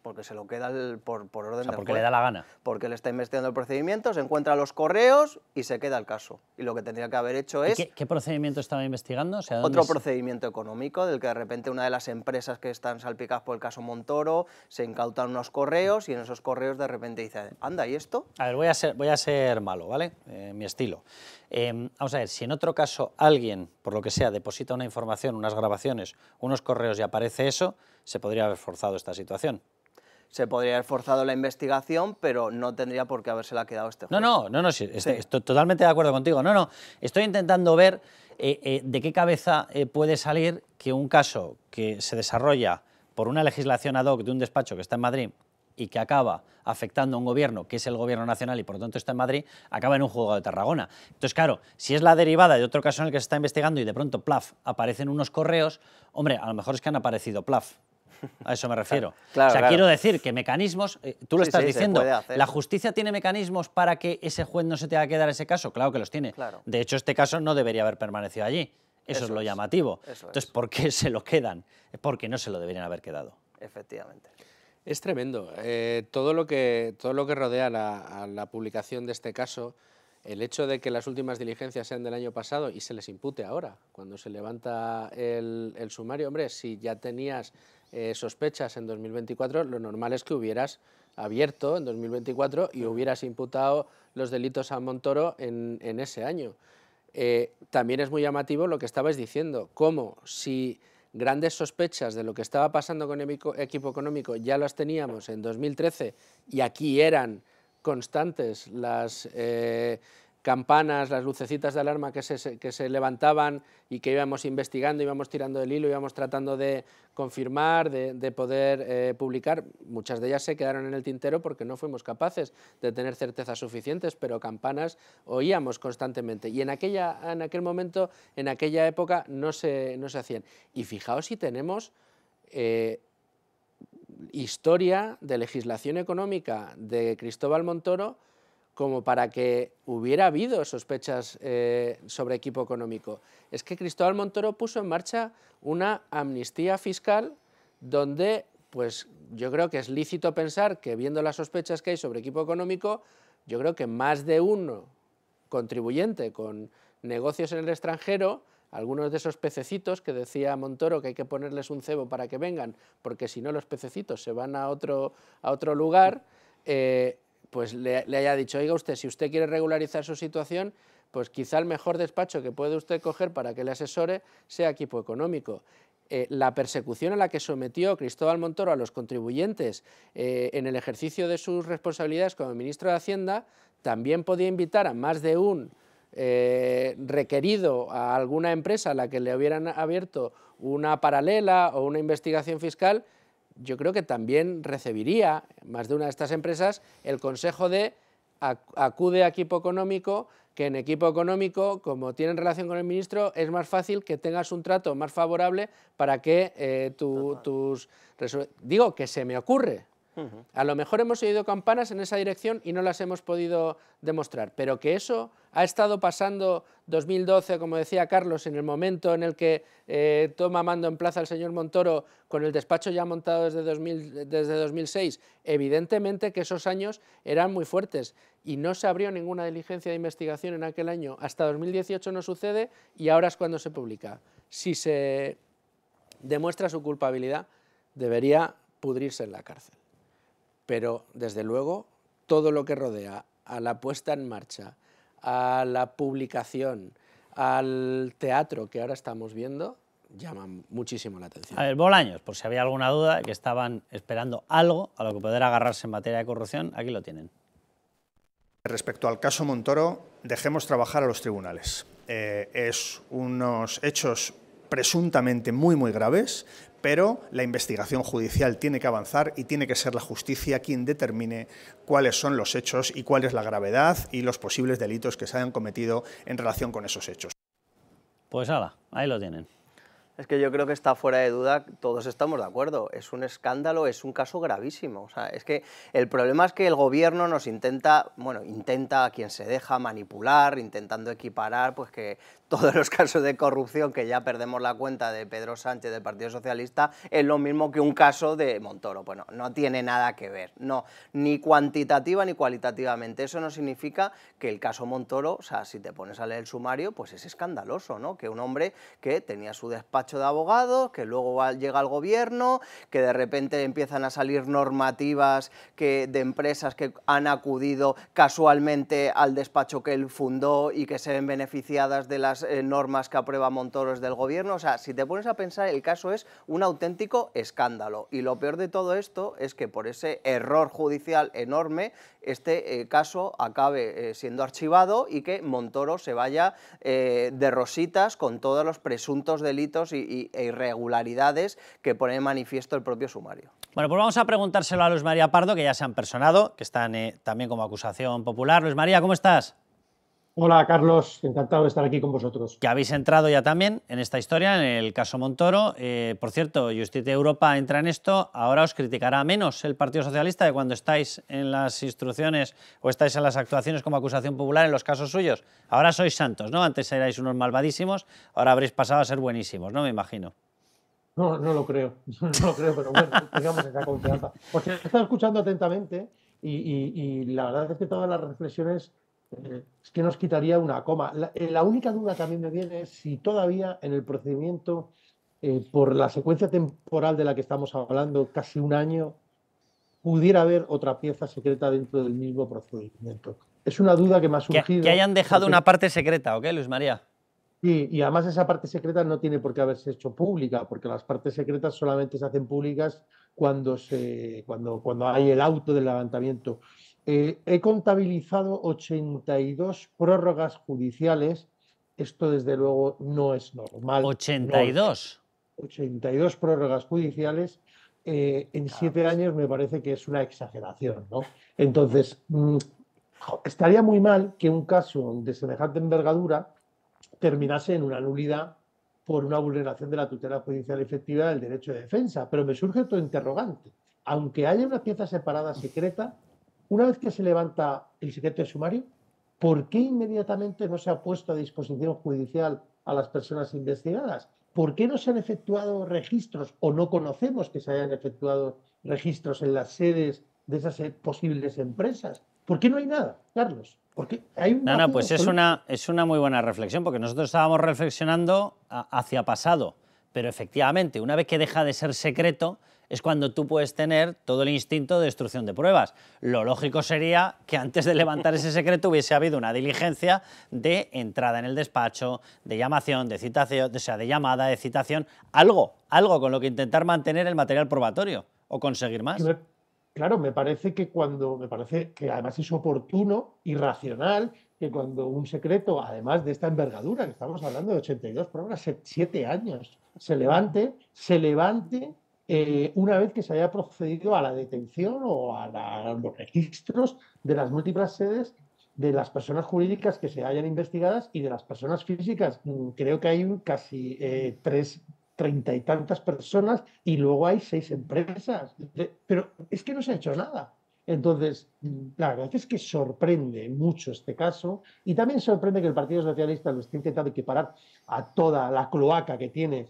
Porque se lo queda por orden del juez. Porque le da la gana. Porque él está investigando el procedimiento, se encuentra los correos y se queda el caso. Y lo que tendría que haber hecho es... ¿Qué procedimiento estaba investigando? O sea, otro procedimiento económico, del que de repente una de las empresas que están salpicadas por el caso Montoro se incautan unos correos y en esos correos de repente dicen, anda, ¿y esto? A ver, voy a ser malo, ¿vale? Mi estilo. Vamos a ver, si en otro caso alguien, por lo que sea, deposita una información, unas grabaciones, unos correos y aparece eso, se podría haber forzado esta situación. Se podría haber forzado la investigación, pero no tendría por qué habérsela quedado este juez. No, sí, estoy totalmente de acuerdo contigo. No, estoy intentando ver de qué cabeza puede salir que un caso que se desarrolla por una legislación ad hoc de un despacho que está en Madrid y que acaba afectando a un gobierno, que es el gobierno nacional y por lo tanto está en Madrid, acaba en un juzgado de Tarragona. Entonces, claro, si es la derivada de otro caso en el que se está investigando y de pronto, plaf, aparecen unos correos, hombre, a lo mejor es que han aparecido, plaf. A eso me refiero. Claro, claro. Quiero decir que mecanismos, tú lo estás diciendo, se puede hacer. ¿La justicia tiene mecanismos para que ese juez no se tenga que dar ese caso? Claro que los tiene. Claro. De hecho, este caso no debería haber permanecido allí. Eso es lo llamativo. Entonces, ¿por qué se lo quedan? Porque no se lo deberían haber quedado. Efectivamente. Es tremendo. Todo lo que rodea a la publicación de este caso, el hecho de que las últimas diligencias sean del año pasado y se les impute ahora, cuando se levanta el sumario, hombre, si ya tenías sospechas en 2024, lo normal es que hubieras abierto en 2024 y hubieras imputado los delitos a Montoro en ese año. También es muy llamativo lo que estabais diciendo, cómo si grandes sospechas de lo que estaba pasando con el equipo económico ya las teníamos en 2013 y aquí eran constantes las campanas, las lucecitas de alarma que se levantaban y que íbamos investigando, íbamos tirando del hilo, íbamos tratando de confirmar, de poder publicar. Muchas de ellas se quedaron en el tintero porque no fuimos capaces de tener certezas suficientes, pero campanas oíamos constantemente. Y en aquel momento, en aquella época, no se hacían. Y fijaos si tenemos historia de legislación económica de Cristóbal Montoro como para que hubiera habido sospechas sobre equipo económico. Es que Cristóbal Montoro puso en marcha una amnistía fiscal donde, pues, yo creo que es lícito pensar que, viendo las sospechas que hay sobre equipo económico, yo creo que más de uno contribuyente con negocios en el extranjero, algunos de esos pececitos que decía Montoro que hay que ponerles un cebo para que vengan, porque si no los pececitos se van a otro lugar, pues le haya dicho, oiga usted, si usted quiere regularizar su situación, pues quizá el mejor despacho que puede usted coger para que le asesore sea equipo económico. La persecución a la que sometió Cristóbal Montoro a los contribuyentes en el ejercicio de sus responsabilidades como ministro de Hacienda también podía invitar a más de un requerido a alguna empresa a la que le hubieran abierto una paralela o una investigación fiscal. Yo creo que también recibiría más de una de estas empresas el consejo de acude a equipo económico, que en equipo económico, como tienen relación con el ministro, es más fácil que tengas un trato más favorable para que digo que se me ocurre. A lo mejor hemos oído campanas en esa dirección y no las hemos podido demostrar, pero que eso ha estado pasando 2012, como decía Carlos, en el momento en el que toma mando en plaza el señor Montoro, con el despacho ya montado desde 2006, evidentemente que esos años eran muy fuertes y no se abrió ninguna diligencia de investigación en aquel año. Hasta 2018 no sucede y ahora es cuando se publica. Si se demuestra su culpabilidad, debería pudrirse en la cárcel. Pero, desde luego, todo lo que rodea a la puesta en marcha, a la publicación, al teatro que ahora estamos viendo, llama muchísimo la atención. A ver, Bolaños, por si había alguna duda, que estaban esperando algo a lo que poder agarrarse en materia de corrupción, aquí lo tienen. Respecto al caso Montoro, dejemos trabajar a los tribunales. Es unos hechos presuntamente muy graves, pero la investigación judicial tiene que avanzar y tiene que ser la justicia quien determine cuáles son los hechos y cuál es la gravedad y los posibles delitos que se hayan cometido en relación con esos hechos. Pues nada, ahí lo tienen. Es que yo creo que está fuera de duda, todos estamos de acuerdo, es un escándalo, es un caso gravísimo. O sea, es que el problema es que el gobierno nos intenta a quien se deja manipular, intentando equiparar pues que todos los casos de corrupción, que ya perdemos la cuenta de Pedro Sánchez del Partido Socialista, es lo mismo que un caso de Montoro. Bueno, no tiene nada que ver, no, ni cuantitativa ni cualitativamente. Eso no significa que el caso Montoro, o sea, si te pones a leer el sumario, pues es escandaloso, ¿no? Que un hombre que tenía su despacho de abogados, que luego llega al gobierno, que de repente empiezan a salir normativas de empresas que han acudido casualmente al despacho que él fundó y que se ven beneficiadas de las normas que aprueba Montoro del gobierno. O sea, si te pones a pensar, el caso es un auténtico escándalo. Y lo peor de todo esto es que por ese error judicial enorme, este caso acabe siendo archivado y que Montoro se vaya de rositas con todos los presuntos delitos e irregularidades que pone en manifiesto el propio sumario. Bueno, pues vamos a preguntárselo a Luis María Pardo, que ya se han personado, que están también como acusación popular. Luis María, ¿cómo estás? Hola, Carlos, encantado de estar aquí con vosotros. Que habéis entrado ya también en esta historia, en el caso Montoro. Por cierto, Justicia Europa entra en esto. Ahora os criticará menos el Partido Socialista de cuando estáis en las instrucciones o estáis en las actuaciones como acusación popular en los casos suyos. Ahora sois santos, ¿no? Antes erais unos malvadísimos, ahora habréis pasado a ser buenísimos, ¿no? Me imagino. No lo creo, pero bueno, tengamos esa confianza. Porque he estado escuchando atentamente y la verdad es que todas las reflexiones es que nos quitaría una coma. La única duda que a mí me viene es si todavía en el procedimiento, por la secuencia temporal de la que estamos hablando, casi un año, pudiera haber otra pieza secreta dentro del mismo procedimiento. Es una duda que me ha surgido. Que hayan dejado una parte secreta, ¿ok, Luis María? Sí, y además esa parte secreta no tiene por qué haberse hecho pública, porque las partes secretas solamente se hacen públicas cuando hay el auto del levantamiento. He contabilizado 82 prórrogas judiciales. Esto, desde luego, no es normal. ¿82? 82 prórrogas judiciales en 7 años me parece que es una exageración, ¿no? Entonces, estaría muy mal que un caso de semejante envergadura terminase en una nulidad por una vulneración de la tutela judicial efectiva del derecho de defensa. Pero me surge otro interrogante. Aunque haya una pieza separada secreta, una vez que se levanta el secreto de sumario, ¿por qué inmediatamente no se ha puesto a disposición judicial a las personas investigadas? ¿Por qué no se han efectuado registros o no conocemos que se hayan efectuado registros en las sedes de esas posibles empresas? ¿Por qué no hay nada, Carlos? Porque hay un no, pues es una muy buena reflexión, porque nosotros estábamos reflexionando hacia pasado, pero efectivamente, una vez que deja de ser secreto, es cuando tú puedes tener todo el instinto de destrucción de pruebas. Lo lógico sería que antes de levantar ese secreto hubiese habido una diligencia de entrada en el despacho, de llamación, de citación, o sea, de llamada, de citación, algo con lo que intentar mantener el material probatorio o conseguir más. Claro, me parece que además es oportuno y racional que cuando un secreto, además de esta envergadura, que estamos hablando de 82 pruebas, 7 años, se levante una vez que se haya procedido a la detención o a los registros de las múltiples sedes de las personas jurídicas que se hayan investigadas y de las personas físicas. Creo que hay casi 30 y tantas personas y luego hay 6 empresas. Pero es que no se ha hecho nada. Entonces, la verdad es que sorprende mucho este caso y también sorprende que el Partido Socialista lo esté intentando equiparar a toda la cloaca que tiene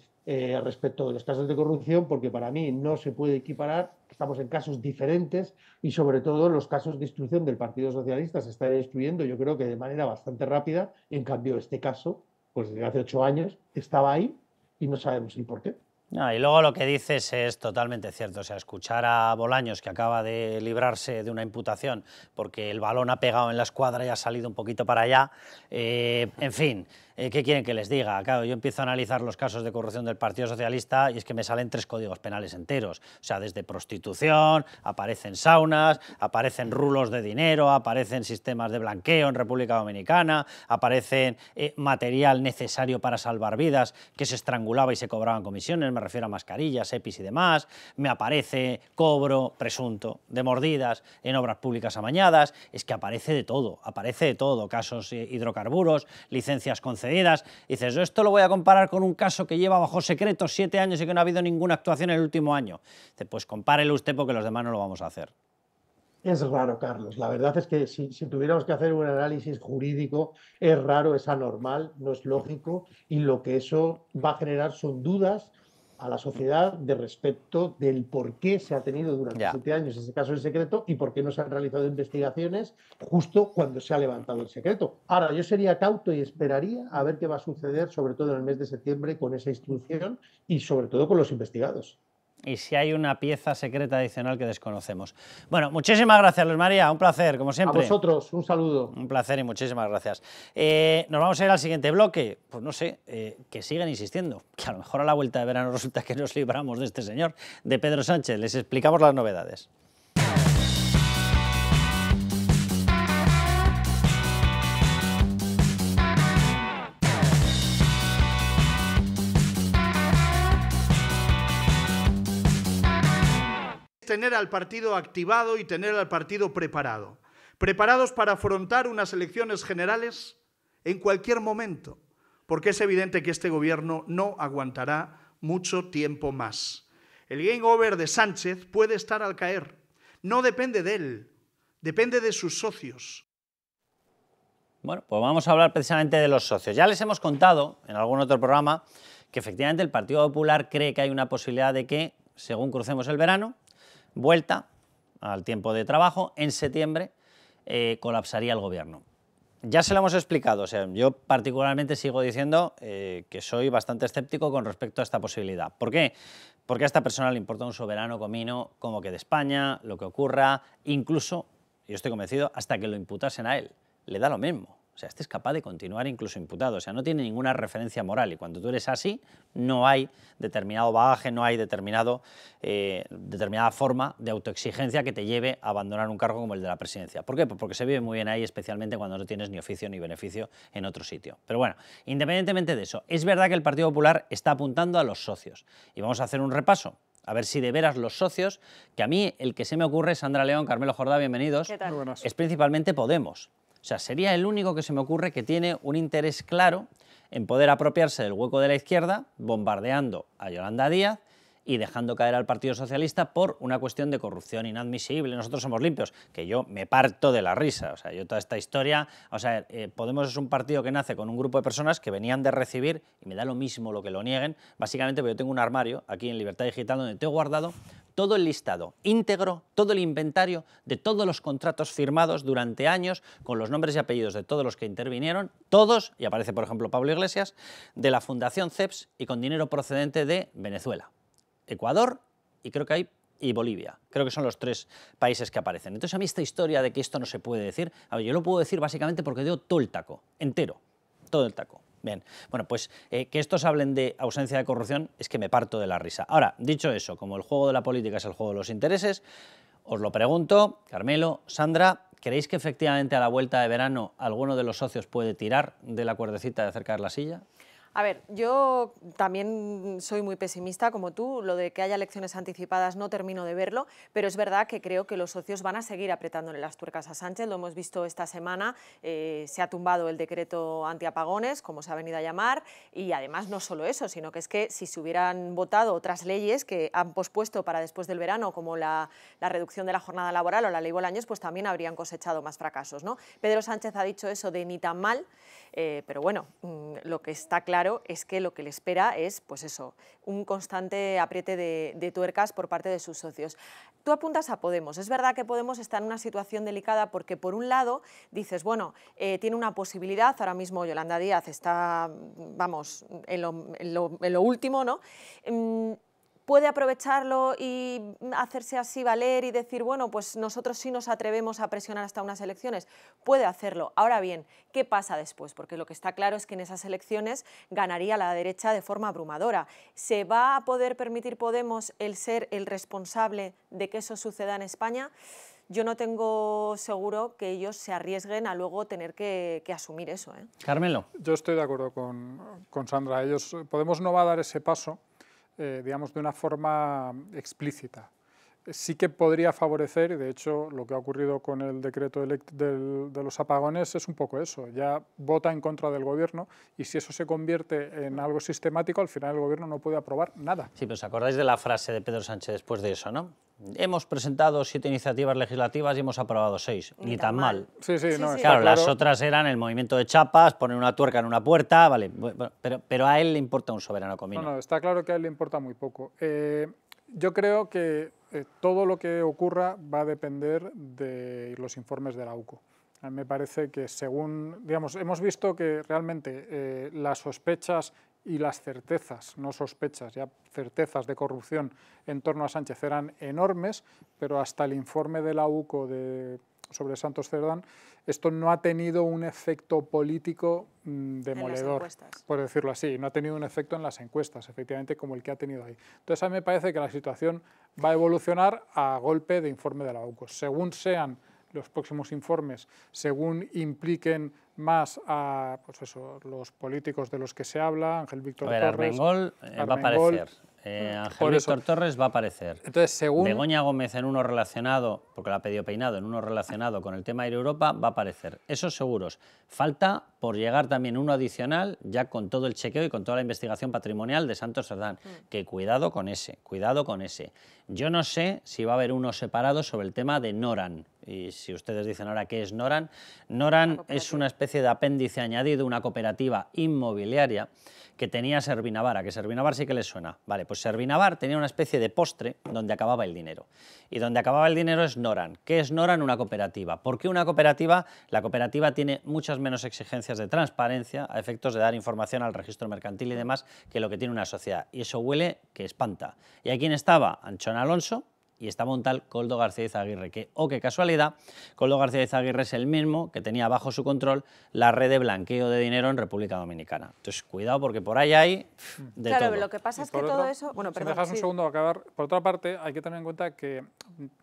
respecto de los casos de corrupción, porque para mí no se puede equiparar, estamos en casos diferentes y sobre todo los casos de instrucción del Partido Socialista se están destruyendo, yo creo que de manera bastante rápida. En cambio, este caso, pues desde hace 8 años, estaba ahí y no sabemos ni por qué. No, y luego lo que dices es totalmente cierto, o sea, escuchar a Bolaños, que acaba de librarse de una imputación porque el balón ha pegado en la escuadra y ha salido un poquito para allá, en fin, ¿qué quieren que les diga? Claro, yo empiezo a analizar los casos de corrupción del Partido Socialista y es que me salen 3 códigos penales enteros, o sea, desde prostitución, aparecen saunas, aparecen rulos de dinero, aparecen sistemas de blanqueo en República Dominicana, aparecen material necesario para salvar vidas que se estrangulaba y se cobraban comisiones, me refiero a mascarillas, EPIs y demás, me aparece cobro presunto de mordidas en obras públicas amañadas, es que aparece de todo, casos hidrocarburos, licencias concedidas. Dices, yo esto lo voy a comparar con un caso que lleva bajo secreto 7 años y que no ha habido ninguna actuación en el último año. Dice, pues compárelo usted porque los demás no lo vamos a hacer. Es raro, Carlos. La verdad es que si tuviéramos que hacer un análisis jurídico, es raro, es anormal, no es lógico y lo que eso va a generar son dudas a la sociedad de respecto del por qué se ha tenido durante 7 años ese caso en secreto y por qué no se han realizado investigaciones justo cuando se ha levantado el secreto. Ahora, yo sería cauto y esperaría a ver qué va a suceder, sobre todo en el mes de septiembre, con esa instrucción y sobre todo con los investigados. Y si hay una pieza secreta adicional que desconocemos. Bueno, muchísimas gracias, Luis María, un placer, como siempre. A vosotros, un saludo. Un placer y muchísimas gracias. Nos vamos a ir al siguiente bloque. Pues no sé, que sigan insistiendo, que a lo mejor a la vuelta de verano resulta que nos libramos de este señor, de Pedro Sánchez. Les explicamos las novedades. Tener al partido activado y tener al partido preparado. Preparados para afrontar unas elecciones generales en cualquier momento, porque es evidente que este gobierno no aguantará mucho tiempo más. El game over de Sánchez puede estar al caer. No depende de él, depende de sus socios. Bueno, pues vamos a hablar precisamente de los socios. Ya les hemos contado en algún otro programa que efectivamente el Partido Popular cree que hay una posibilidad de que, según crucemos el verano, vuelta al tiempo de trabajo, en septiembre colapsaría el gobierno. Ya se lo hemos explicado, o sea, yo particularmente sigo diciendo que soy bastante escéptico con respecto a esta posibilidad. ¿Por qué? Porque a esta persona le importa un soberano comino como quede España, lo que ocurra, incluso, yo estoy convencido, hasta que lo imputasen a él, le da lo mismo. O sea, este es capaz de continuar incluso imputado, o sea, no tiene ninguna referencia moral y cuando tú eres así no hay determinado bagaje, no hay determinada forma de autoexigencia que te lleve a abandonar un cargo como el de la presidencia. ¿Por qué? Pues porque se vive muy bien ahí, especialmente cuando no tienes ni oficio ni beneficio en otro sitio. Pero bueno, independientemente de eso, es verdad que el Partido Popular está apuntando a los socios y vamos a hacer un repaso. A ver si de veras los socios, que a mí el que se me ocurre, Sandra León, Carmelo Jordá, bienvenidos, es principalmente Podemos. O sea, sería el único que se me ocurre que tiene un interés claro en poder apropiarse del hueco de la izquierda, bombardeando a Yolanda Díaz y dejando caer al Partido Socialista por una cuestión de corrupción inadmisible. Nosotros somos limpios, que yo me parto de la risa. O sea, yo toda esta historia, o sea, Podemos es un partido que nace con un grupo de personas que venían de recibir, y me da lo mismo lo que lo nieguen, básicamente porque yo tengo un armario aquí en Libertad Digital donde tengo guardado todo el listado íntegro, todo el inventario de todos los contratos firmados durante años, con los nombres y apellidos de todos los que intervinieron, todos, y aparece por ejemplo Pablo Iglesias, de la Fundación CEPS y con dinero procedente de Venezuela, Ecuador y creo que hay y Bolivia. Creo que son los 3 países que aparecen. Entonces a mí esta historia de que esto no se puede decir, a ver, yo lo puedo decir básicamente porque tengo todo el taco, entero, todo el taco. Bien, bueno, pues que estos hablen de ausencia de corrupción es que me parto de la risa. Ahora, dicho eso, como el juego de la política es el juego de los intereses, os lo pregunto, Carmelo, Sandra, ¿creéis que efectivamente a la vuelta de verano alguno de los socios puede tirar de la cuerdecita de acercar la silla? A ver, yo también soy muy pesimista como tú, lo de que haya elecciones anticipadas no termino de verlo, pero es verdad que creo que los socios van a seguir apretándole las tuercas a Sánchez, lo hemos visto esta semana, se ha tumbado el decreto antiapagones, como se ha venido a llamar, y además no solo eso, sino que es que si se hubieran votado otras leyes que han pospuesto para después del verano, como la reducción de la jornada laboral o la ley Bolaños, pues también habrían cosechado más fracasos, ¿no? Pedro Sánchez ha dicho eso de ni tan mal, pero bueno, lo que está claro es que lo que le espera es, pues eso, un constante apriete de tuercas por parte de sus socios. Tú apuntas a Podemos. Es verdad que Podemos está en una situación delicada porque, por un lado, dices, bueno, tiene una posibilidad, ahora mismo Yolanda Díaz está, vamos, en lo último, ¿no? Puede aprovecharlo y hacerse así valer y decir, bueno, pues nosotros sí nos atrevemos a presionar hasta unas elecciones. Puede hacerlo. Ahora bien, ¿qué pasa después? Porque lo que está claro es que en esas elecciones ganaría la derecha de forma abrumadora. ¿Se va a poder permitir Podemos el ser el responsable de que eso suceda en España? Yo no tengo seguro que ellos se arriesguen a luego tener que asumir eso, ¿eh? Carmelo. Yo estoy de acuerdo con Sandra. Podemos no va a dar ese paso, digamos, de una forma explícita. Sí que podría favorecer, y de hecho lo que ha ocurrido con el decreto de los apagones es un poco eso, ya vota en contra del gobierno y si eso se convierte en algo sistemático, al final el gobierno no puede aprobar nada. Sí, pero ¿os acordáis de la frase de Pedro Sánchez después de eso, no? Hemos presentado 7 iniciativas legislativas y hemos aprobado 6, ni tan mal. Sí, no, claro, las otras eran el movimiento de chapas, poner una tuerca en una puerta, vale, pero a él le importa un soberano comino. No, está claro que a él le importa muy poco. Yo creo que todo lo que ocurra va a depender de los informes de la UCO. A mí me parece que según, digamos, hemos visto que realmente las sospechas y las certezas, no sospechas, ya certezas de corrupción en torno a Sánchez eran enormes, pero hasta el informe de la UCO sobre Santos Cerdán, esto no ha tenido un efecto político demoledor, por decirlo así, no ha tenido un efecto en las encuestas, efectivamente, como el que ha tenido ahí. Entonces, a mí me parece que la situación va a evolucionar a golpe de informe de la UCO. Según sean los próximos informes, según impliquen más a pues eso, los políticos de los que se habla, Ángel Víctor Torres... Armengol va a aparecer, Ángel Víctor Torres va a aparecer. Entonces, según... Begoña Gómez en uno relacionado, porque la ha pedido Peinado, en uno relacionado con el tema de Europa, va a aparecer. Esos seguros. Falta por llegar también uno adicional, ya con todo el chequeo y con toda la investigación patrimonial de Santos Cerdán. Que cuidado con ese, cuidado con ese. Yo no sé si va a haber uno separado sobre el tema de Noran. Y si ustedes dicen ahora qué es Noran, Noran es una especie de apéndice añadido, una cooperativa inmobiliaria que tenía Servinavar, a que Servinavar sí que les suena. Vale, pues Servinavar tenía una especie de postre donde acababa el dinero. Y donde acababa el dinero es Noran. ¿Qué es Noran? Una cooperativa. ¿Por qué una cooperativa? La cooperativa tiene muchas menos exigencias de transparencia a efectos de dar información al registro mercantil y demás que lo que tiene una sociedad. Y eso huele que espanta. ¿Y aquí quién estaba? Anchón Alonso. Y estaba un tal Koldo García Izaguirre, que, oh qué casualidad, Koldo García Izaguirre es el mismo que tenía bajo su control la red de blanqueo de dinero en República Dominicana. Entonces, cuidado porque por ahí hay de todo. Claro, lo que pasa es que todo eso... Bueno, perdón, si me dejas un segundo acabar. Por otra parte, hay que tener en cuenta que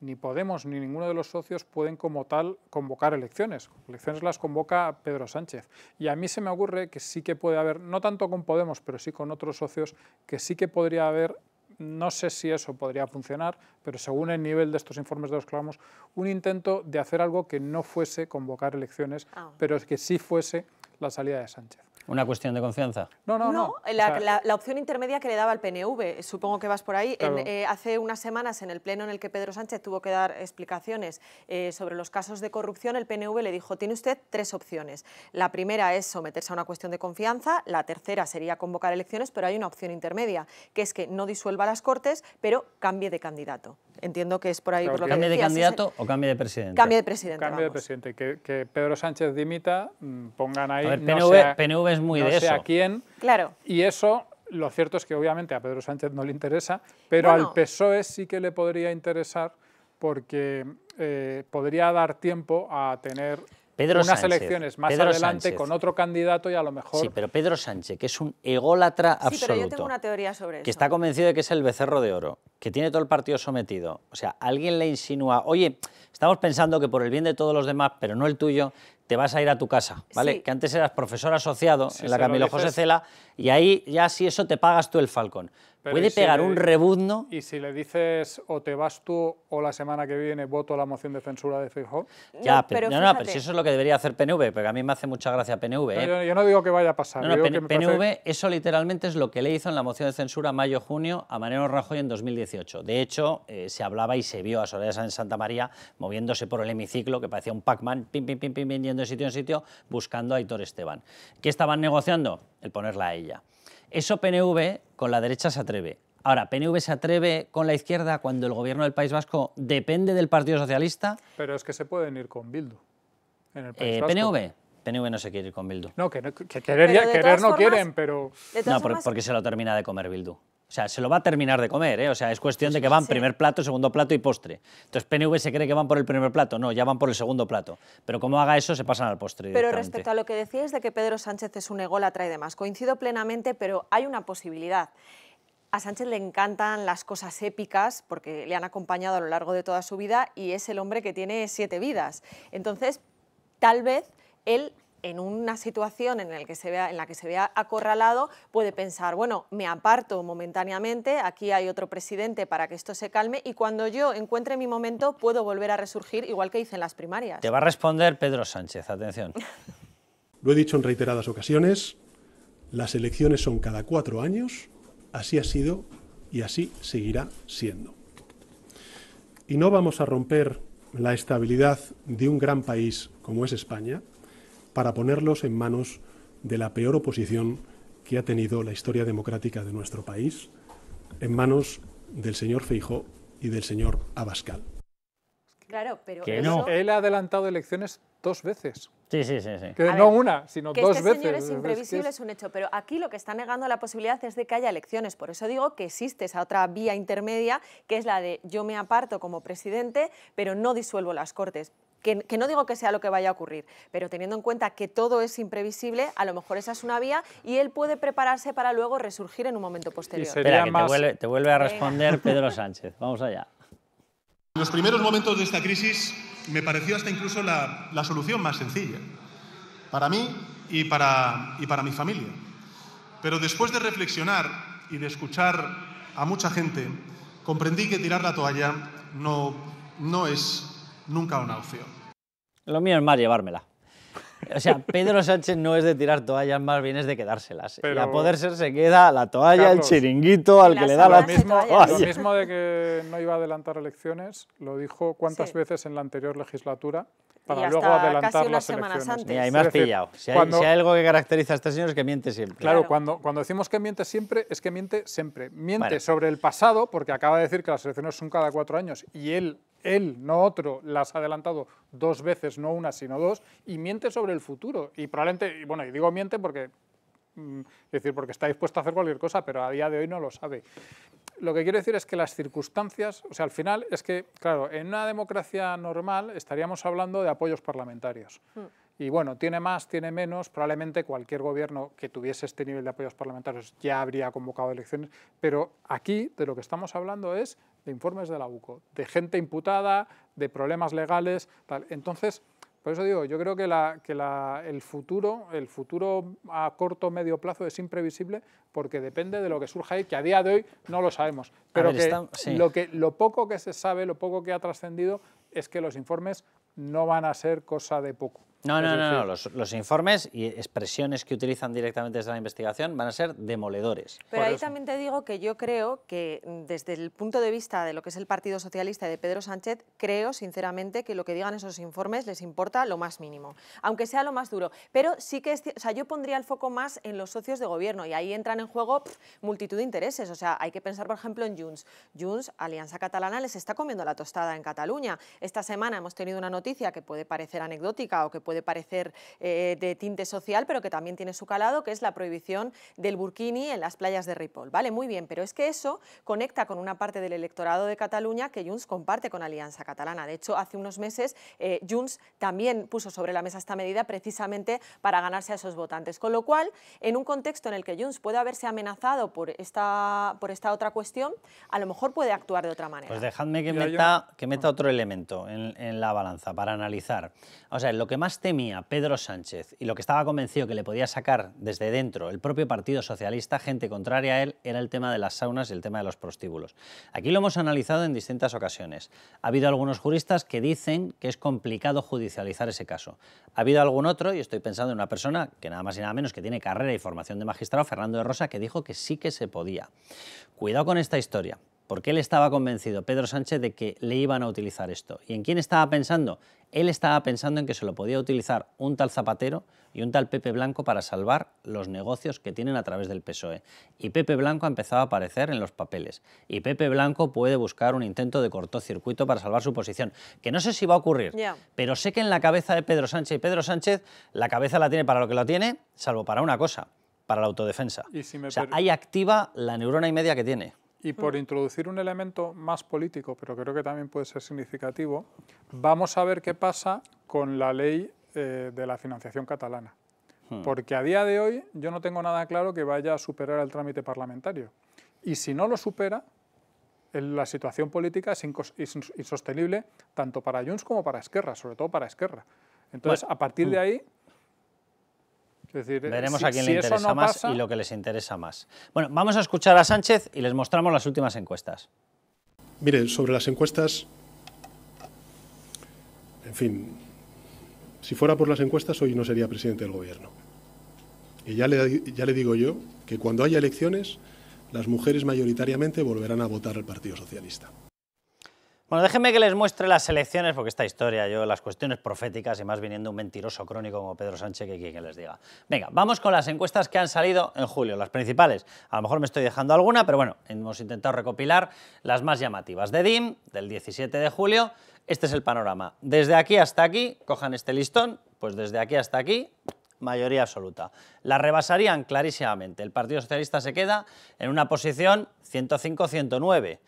ni Podemos ni ninguno de los socios pueden como tal convocar elecciones. Elecciones las convoca Pedro Sánchez. Y a mí se me ocurre que sí que puede haber, no tanto con Podemos, pero sí con otros socios, que sí que podría haber... No sé si eso podría funcionar, pero según el nivel de estos informes de los que hablamos, un intento de hacer algo que no fuese convocar elecciones, pero que sí fuese la salida de Sánchez. ¿Una cuestión de confianza? No. La opción intermedia que le daba al PNV, supongo que vas por ahí. Claro. Hace unas semanas, en el pleno en el que Pedro Sánchez tuvo que dar explicaciones sobre los casos de corrupción, el PNV le dijo, tiene usted 3 opciones. La primera es someterse a una cuestión de confianza, la tercera sería convocar elecciones, pero hay una opción intermedia, que es que no disuelva las Cortes, pero cambie de candidato. Entiendo que es por ahí por lo que ¿Cambie de decías, candidato o cambie de presidente? Cambie de presidente. Cambio de presidente, que Pedro Sánchez dimita, pongan ahí, A ver, no PNV es muy no de sé a eso. quién, Claro. y eso, lo cierto es que obviamente a Pedro Sánchez no le interesa, pero al PSOE sí que le podría interesar porque podría dar tiempo a tener unas elecciones más adelante con otro candidato y a lo mejor... Sí, pero Pedro Sánchez, que es un ególatra absoluto, Sí, pero yo tengo una teoría sobre eso. que está convencido de que es el becerro de oro, que tiene todo el partido sometido. O sea, alguien le insinúa, oye, estamos pensando que por el bien de todos los demás, pero no el tuyo, te vas a ir a tu casa, ¿vale? Sí. Que antes eras profesor asociado Sí, en la se lo Camilo dices. José Cela, y ahí ya si eso te pagas tú el Falcon. Pero Puede ¿y si pegar le- un rebuzno. Y si le dices o te vas tú o la semana que viene voto la moción de censura de Feijóo... Ya, pero si eso es lo que debería hacer PNV, porque a mí me hace mucha gracia PNV. Yo no digo que vaya a pasar. No, yo no, digo que me PNV, parece- eso literalmente es lo que le hizo en la moción de censura mayo-junio a Mariano Rajoy en 2018. De hecho, se hablaba y se vio a Soraya Sáenz Santa María moviéndose por el hemiciclo, que parecía un Pac-Man, pim, pim, pim, pim, pim, yendo de sitio en sitio, buscando a Aitor Esteban. ¿Qué estaban negociando? El ponerla a ella. Eso PNV con la derecha se atreve. Ahora, ¿PNV se atreve con la izquierda cuando el gobierno del País Vasco depende del Partido Socialista? Pero es que se pueden ir con Bildu en el País Vasco. PNV no se quiere ir con Bildu. No, que querer no quieren, pero... No, porque se lo termina de comer Bildu. O sea, se lo va a terminar de comer, ¿eh? O sea, es cuestión de que van primer plato, segundo plato y postre. Entonces, ¿PNV se cree que van por el primer plato? No, ya van por el segundo plato. Pero como haga eso, se pasan al postre Pero directamente. respecto a lo que decíais de que Pedro Sánchez es un ególatra y demás, coincido plenamente, pero hay una posibilidad. A Sánchez le encantan las cosas épicas porque le han acompañado a lo largo de toda su vida y es el hombre que tiene 7 vidas. Entonces, tal vez él, en una situación en la que se vea acorralado, puede pensar, bueno, me aparto momentáneamente, aquí hay otro presidente para que esto se calme y cuando yo encuentre mi momento puedo volver a resurgir igual que hice en las primarias. Te va a responder Pedro Sánchez, atención. Lo he dicho en reiteradas ocasiones, las elecciones son cada 4 años, así ha sido y así seguirá siendo. Y no vamos a romper la estabilidad de un gran país como es España para ponerlos en manos de la peor oposición que ha tenido la historia democrática de nuestro país, en manos del señor Feijóo y del señor Abascal. Claro, pero Que eso... no. Él ha adelantado elecciones 2 veces. Sí. Que A no ver, una, sino que 2 este veces. señor es Es que imprevisible es un hecho, pero aquí lo que está negando la posibilidad es de que haya elecciones. Por eso digo que existe esa otra vía intermedia, que es la de yo me aparto como presidente, pero no disuelvo las Cortes. Que no digo que sea lo que vaya a ocurrir, pero teniendo en cuenta que todo es imprevisible, a lo mejor esa es una vía y él puede prepararse para luego resurgir en un momento posterior. Espera, que te vuelve a responder Pedro Sánchez. Vamos allá. En los primeros momentos de esta crisis me pareció hasta incluso la solución más sencilla, para mí y para mi familia. Pero después de reflexionar y de escuchar a mucha gente, comprendí que tirar la toalla no es nunca una opción. Lo mío es más llevármela. O sea, Pedro Sánchez no es de tirar toallas, más bien es de quedárselas. Pero, y a poder ser se queda la toalla, Carlos, el chiringuito, al que le da la toalla. Lo mismo de que no iba a adelantar elecciones, lo dijo cuántas veces en la anterior legislatura para Y luego hasta adelantar casi unas las semanas elecciones. antes. Y ahí me has Es decir, pillado. Si hay, cuando- si hay algo que caracteriza a este señor es que miente siempre. Claro, cuando decimos que miente siempre, es que miente siempre. Miente Vale. sobre el pasado, porque acaba de decir que las elecciones son cada 4 años, y él, no otro, las ha adelantado 2 veces, no una, sino 2, y miente sobre el futuro. Y probablemente, y digo miente porque, porque está dispuesto a hacer cualquier cosa, pero a día de hoy no lo sabe. Lo que quiero decir es que las circunstancias, o sea, al final es que, claro, en una democracia normal estaríamos hablando de apoyos parlamentarios. Y bueno, tiene más, tiene menos, probablemente cualquier gobierno que tuviese este nivel de apoyos parlamentarios ya habría convocado elecciones, pero aquí de lo que estamos hablando es de informes de la UCO, de gente imputada, de problemas legales, tal. Entonces, por eso digo, yo creo que el futuro a corto o medio plazo es imprevisible porque depende de lo que surja ahí, que a día de hoy no lo sabemos. Pero lo poco que se sabe, lo poco que ha trascendido, es que los informes no van a ser cosa de poco. No. Los informes y expresiones que utilizan directamente desde la investigación van a ser demoledores. Pero ahí también te digo que yo creo que desde el punto de vista de lo que es el Partido Socialista y de Pedro Sánchez, creo sinceramente que lo que digan esos informes les importa lo más mínimo, aunque sea lo más duro. Pero sí que yo pondría el foco más en los socios de gobierno y ahí entran en juego multitud de intereses. O sea, hay que pensar, por ejemplo, en Junts. Junts, Alianza Catalana, les está comiendo la tostada en Cataluña. Esta semana hemos tenido una noticia que puede parecer anecdótica o que puede parecer de tinte social, pero que también tiene su calado, que es la prohibición del burkini en las playas de Ripoll. Vale, muy bien, pero es que eso conecta con una parte del electorado de Cataluña que Junts comparte con Alianza Catalana. De hecho, hace unos meses Junts también puso sobre la mesa esta medida precisamente para ganarse a esos votantes. Con lo cual, en un contexto en el que Junts puede haberse amenazado por esta otra cuestión, a lo mejor puede actuar de otra manera. Pues dejadme que meta otro elemento en la balanza para analizar. O sea, lo que más temía Pedro Sánchez y lo que estaba convencido que le podía sacar desde dentro el propio Partido Socialista, gente contraria a él, era el tema de las saunas y el tema de los prostíbulos. Aquí lo hemos analizado en distintas ocasiones. Ha habido algunos juristas que dicen que es complicado judicializar ese caso. Ha habido algún otro, y estoy pensando en una persona que nada más y nada menos que tiene carrera y formación de magistrado, Fernando de Rosa, que dijo que sí que se podía. Cuidado con esta historia. Porque él estaba convencido, Pedro Sánchez, de que le iban a utilizar esto. ¿Y en quién estaba pensando? Él estaba pensando en que se lo podía utilizar un tal Zapatero y un tal Pepe Blanco para salvar los negocios que tienen a través del PSOE. Y Pepe Blanco ha empezado a aparecer en los papeles. Y Pepe Blanco puede buscar un intento de cortocircuito para salvar su posición. Que no sé si va a ocurrir, pero sé que en la cabeza de Pedro Sánchez, y Pedro Sánchez la cabeza la tiene para lo que lo tiene, salvo para una cosa, para la autodefensa. O sea, ahí activa la neurona y media que tiene. Y por introducir un elemento más político, pero creo que también puede ser significativo, vamos a ver qué pasa con la ley de la financiación catalana. Porque a día de hoy yo no tengo nada claro que vaya a superar el trámite parlamentario. Y si no lo supera, la situación política es insostenible tanto para Junts como para Esquerra, sobre todo para Esquerra. Entonces, a partir de ahí... Es decir, veremos a quién le interesa más y lo que les interesa más. Bueno, vamos a escuchar a Sánchez y les mostramos las últimas encuestas. Mire, sobre las encuestas, en fin, si fuera por las encuestas hoy no sería presidente del gobierno. Y ya le digo yo que cuando haya elecciones, las mujeres mayoritariamente volverán a votar al Partido Socialista. Bueno, déjenme que les muestre las elecciones, porque esta historia, las cuestiones proféticas, y más viniendo un mentiroso crónico como Pedro Sánchez, que les diga. Venga, vamos con las encuestas que han salido en julio, las principales. A lo mejor me estoy dejando alguna, pero bueno, hemos intentado recopilar las más llamativas. De DIM, del 17 de julio, este es el panorama. Desde aquí hasta aquí, cojan este listón, pues desde aquí hasta aquí, mayoría absoluta. La rebasarían clarísimamente. El Partido Socialista se queda en una posición 105-109.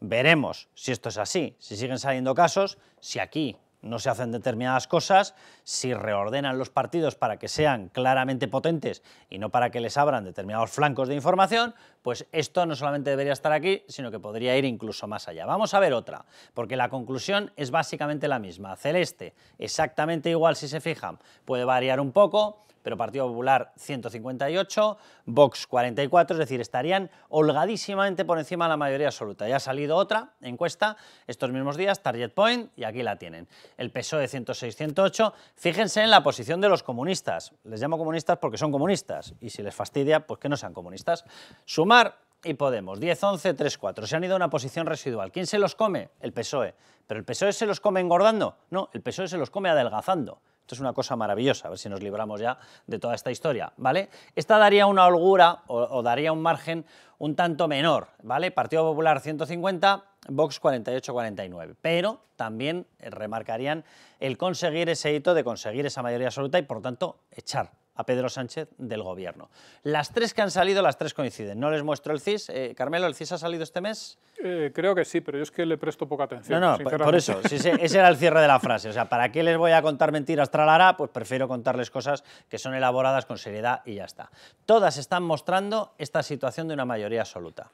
Veremos si esto es así, si siguen saliendo casos, si aquí no se hacen determinadas cosas, si reordenan los partidos para que sean claramente potentes y no para que les abran determinados flancos de información, pues esto no solamente debería estar aquí, sino que podría ir incluso más allá. Vamos a ver otra, porque la conclusión es básicamente la misma. Celeste, exactamente igual si se fijan, puede variar un poco, pero Partido Popular 158, Vox 44, es decir, estarían holgadísimamente por encima de la mayoría absoluta. Ya ha salido otra encuesta estos mismos días, Target Point, y aquí la tienen. El PSOE 106-108, fíjense en la posición de los comunistas. Les llamo comunistas porque son comunistas, y si les fastidia, pues que no sean comunistas. Sumar y Podemos, 10-11, 3-4, se han ido a una posición residual. ¿Quién se los come? El PSOE. ¿Pero el PSOE se los come engordando? No, el PSOE se los come adelgazando. Esto es una cosa maravillosa, a ver si nos libramos ya de toda esta historia, ¿vale? Esta daría una holgura o daría un margen un tanto menor, ¿vale? Partido Popular 150, Vox 48-49, pero también remarcarían el conseguir ese hito de conseguir esa mayoría absoluta y, por tanto, echar a Pedro Sánchez del gobierno. Las tres que han salido, las tres coinciden. No les muestro el CIS. Carmelo, ¿el CIS ha salido este mes? Creo que sí, pero yo es que le presto poca atención. No, por eso, ese era el cierre de la frase. O sea, ¿para qué les voy a contar mentiras tralará? Pues prefiero contarles cosas que son elaboradas con seriedad y ya está. Todas están mostrando esta situación de una mayoría absoluta.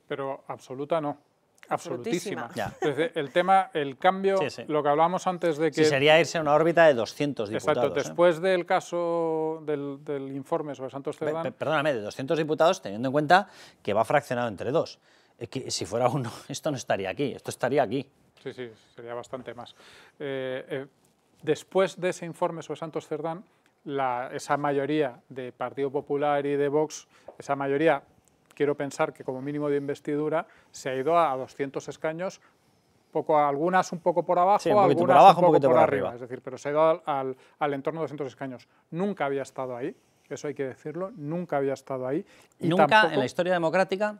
Pero absoluta no. Absolutísima. Absolutísima. El tema, el cambio, lo que hablábamos antes de que... Sí, sería irse a una órbita de 200 diputados. Exacto, después del caso del informe sobre Santos Cerdán... Perdóname, de 200 diputados, teniendo en cuenta que va fraccionado entre dos. Que si fuera uno, esto no estaría aquí, esto estaría aquí. Sí, sería bastante más. Después de ese informe sobre Santos Cerdán, esa mayoría de Partido Popular y de Vox, esa mayoría, quiero pensar que como mínimo de investidura, se ha ido a 200 escaños, algunas un poco por abajo, sí, un algunas por abajo, un poco por arriba. arriba. Es decir, pero se ha ido al entorno de 200 escaños. Nunca había estado ahí. Eso hay que decirlo, nunca había estado ahí. Y nunca en la historia democrática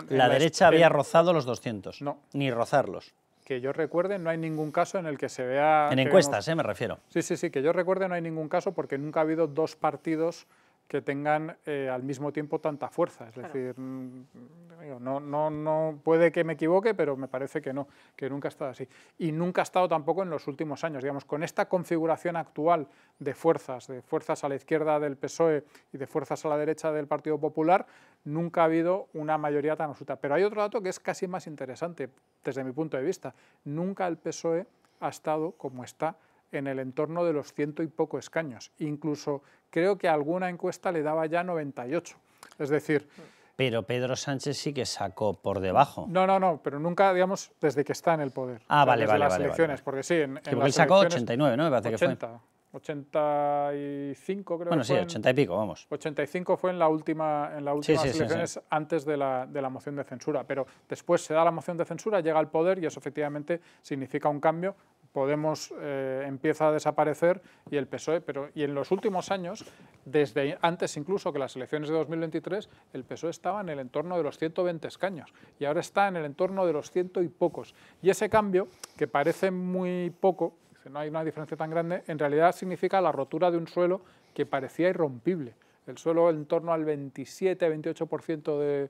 la derecha había rozado los 200, no, ni rozarlos. Que yo recuerde, no hay ningún caso en el que se vea... En encuestas, me refiero. Sí, que yo recuerde no hay ningún caso porque nunca ha habido dos partidos que tengan al mismo tiempo tanta fuerza. Es decir, no puede que me equivoque, pero me parece que no, que nunca ha estado así. Y nunca ha estado tampoco en los últimos años. Digamos, con esta configuración actual de fuerzas a la izquierda del PSOE y de fuerzas a la derecha del Partido Popular, nunca ha habido una mayoría tan absoluta. Pero hay otro dato que es casi más interesante desde mi punto de vista. Nunca el PSOE ha estado como está en el entorno de los 100 y poco escaños. Incluso creo que alguna encuesta le daba ya 98. Es decir... Pero Pedro Sánchez sí que sacó por debajo. No, pero nunca, digamos, desde que está en el poder. Ah, vale, desde las vale. elecciones, porque sí, en porque las él sacó elecciones, 89, ¿no? Me parece 80, que fue. 85 creo bueno, que fue. Bueno, sí, 80 y pico, vamos. 85 fue en las últimas elecciones antes de la moción de censura, pero después se da la moción de censura, llega al poder y eso efectivamente significa un cambio. Podemos empieza a desaparecer y el PSOE, y en los últimos años, desde antes incluso que las elecciones de 2023, el PSOE estaba en el entorno de los 120 escaños y ahora está en el entorno de los 100 y pocos. Y ese cambio, que parece muy poco, no hay una diferencia tan grande, en realidad significa la rotura de un suelo que parecía irrompible. El suelo en torno al 27-28%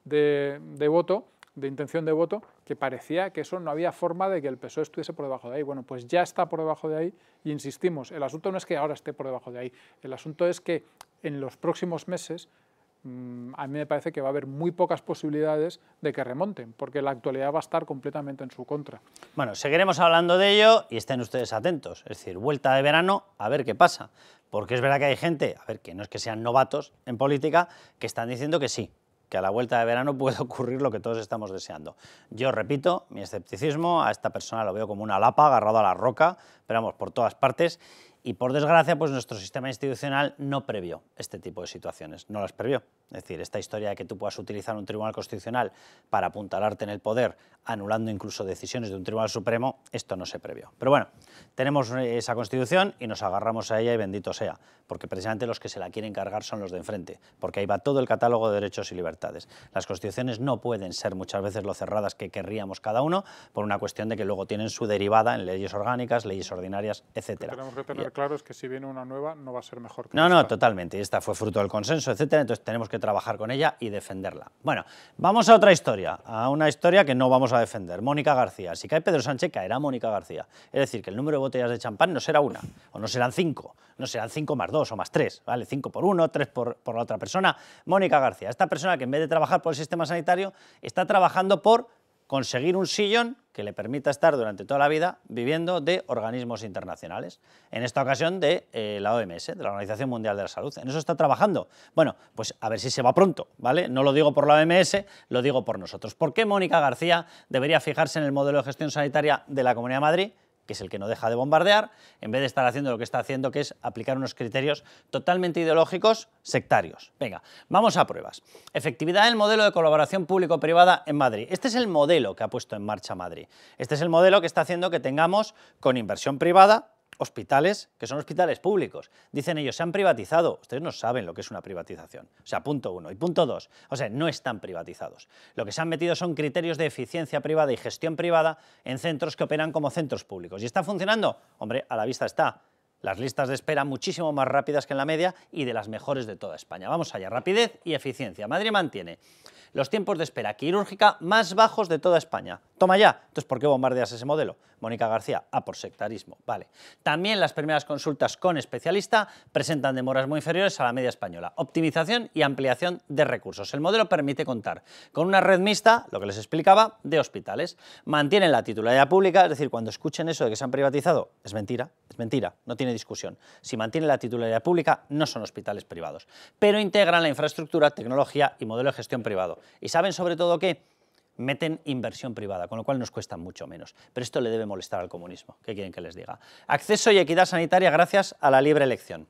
de voto, de intención de voto, que parecía que eso no había forma de que el PSOE estuviese por debajo de ahí. Bueno, pues ya está por debajo de ahí y insistimos, el asunto no es que ahora esté por debajo de ahí, el asunto es que en los próximos meses a mí me parece que va a haber muy pocas posibilidades de que remonten, porque la actualidad va a estar completamente en su contra. Bueno, seguiremos hablando de ello y estén ustedes atentos, es decir, vuelta de verano, a ver qué pasa, porque es verdad que hay gente, a ver, que no es que sean novatos en política, que están diciendo que sí, que a la vuelta de verano puede ocurrir lo que todos estamos deseando. Yo repito, mi escepticismo, a esta persona lo veo como una lapa agarrado a la roca, pero vamos, por todas partes, y por desgracia, pues nuestro sistema institucional no previó este tipo de situaciones, no las previó. Es decir, esta historia de que tú puedas utilizar un tribunal constitucional para apuntalarte en el poder, anulando incluso decisiones de un tribunal supremo, esto no se previó. Pero bueno, tenemos esa Constitución y nos agarramos a ella y bendito sea, porque precisamente los que se la quieren cargar son los de enfrente, porque ahí va todo el catálogo de derechos y libertades. Las constituciones no pueden ser muchas veces lo cerradas que querríamos cada uno, por una cuestión de que luego tienen su derivada en leyes orgánicas, leyes ordinarias, etcétera. Tenemos que tener claro es que si viene una nueva no va a ser mejor que esta. No, totalmente. Esta fue fruto del consenso, etcétera. Entonces tenemos que trabajar con ella y defenderla. Bueno, vamos a otra historia, a una historia que no vamos a defender. Mónica García. Si cae Pedro Sánchez, caerá Mónica García. Es decir, que el número de botellas de champán no será una, o no serán 5, no serán 5 más 2 o más 3, ¿vale? 5 por uno, 3 por la otra persona. Mónica García, esta persona que en vez de trabajar por el sistema sanitario, está trabajando por conseguir un sillón que le permita estar durante toda la vida viviendo de organismos internacionales, en esta ocasión de la OMS, de la Organización Mundial de la Salud. En eso está trabajando. Bueno, pues a ver si se va pronto, ¿vale? No lo digo por la OMS, lo digo por nosotros. ¿Por qué Mónica García debería fijarse en el modelo de gestión sanitaria de la Comunidad de Madrid, que es el que no deja de bombardear, en vez de estar haciendo lo que está haciendo, que es aplicar unos criterios totalmente ideológicos sectarios? Venga, vamos a pruebas. Efectividad del modelo de colaboración público-privada en Madrid. Este es el modelo que ha puesto en marcha Madrid. Este es el modelo que está haciendo que tengamos, con inversión privada, hospitales que son hospitales públicos. Dicen ellos, se han privatizado. Ustedes no saben lo que es una privatización. O sea, punto 1. Y punto 2, o sea, no están privatizados. Lo que se han metido son criterios de eficiencia privada y gestión privada en centros que operan como centros públicos. ¿Y está funcionando? Hombre, a la vista está. Las listas de espera muchísimo más rápidas que en la media y de las mejores de toda España. Vamos allá, rapidez y eficiencia. Madrid mantiene los tiempos de espera quirúrgica más bajos de toda España. Toma ya. Entonces, ¿por qué bombardeas ese modelo? Mónica García, por sectarismo. Vale. También las primeras consultas con especialista presentan demoras muy inferiores a la media española. Optimización y ampliación de recursos. El modelo permite contar con una red mixta, lo que les explicaba, de hospitales. Mantienen la titularidad pública, es decir, cuando escuchen eso de que se han privatizado, es mentira, no tiene discusión. Si mantienen la titularidad pública, no son hospitales privados. Pero integran la infraestructura, tecnología y modelo de gestión privado. Y saben sobre todo que meten inversión privada, con lo cual nos cuesta mucho menos. Pero esto le debe molestar al comunismo. ¿Qué quieren que les diga? Acceso y equidad sanitaria gracias a la libre elección.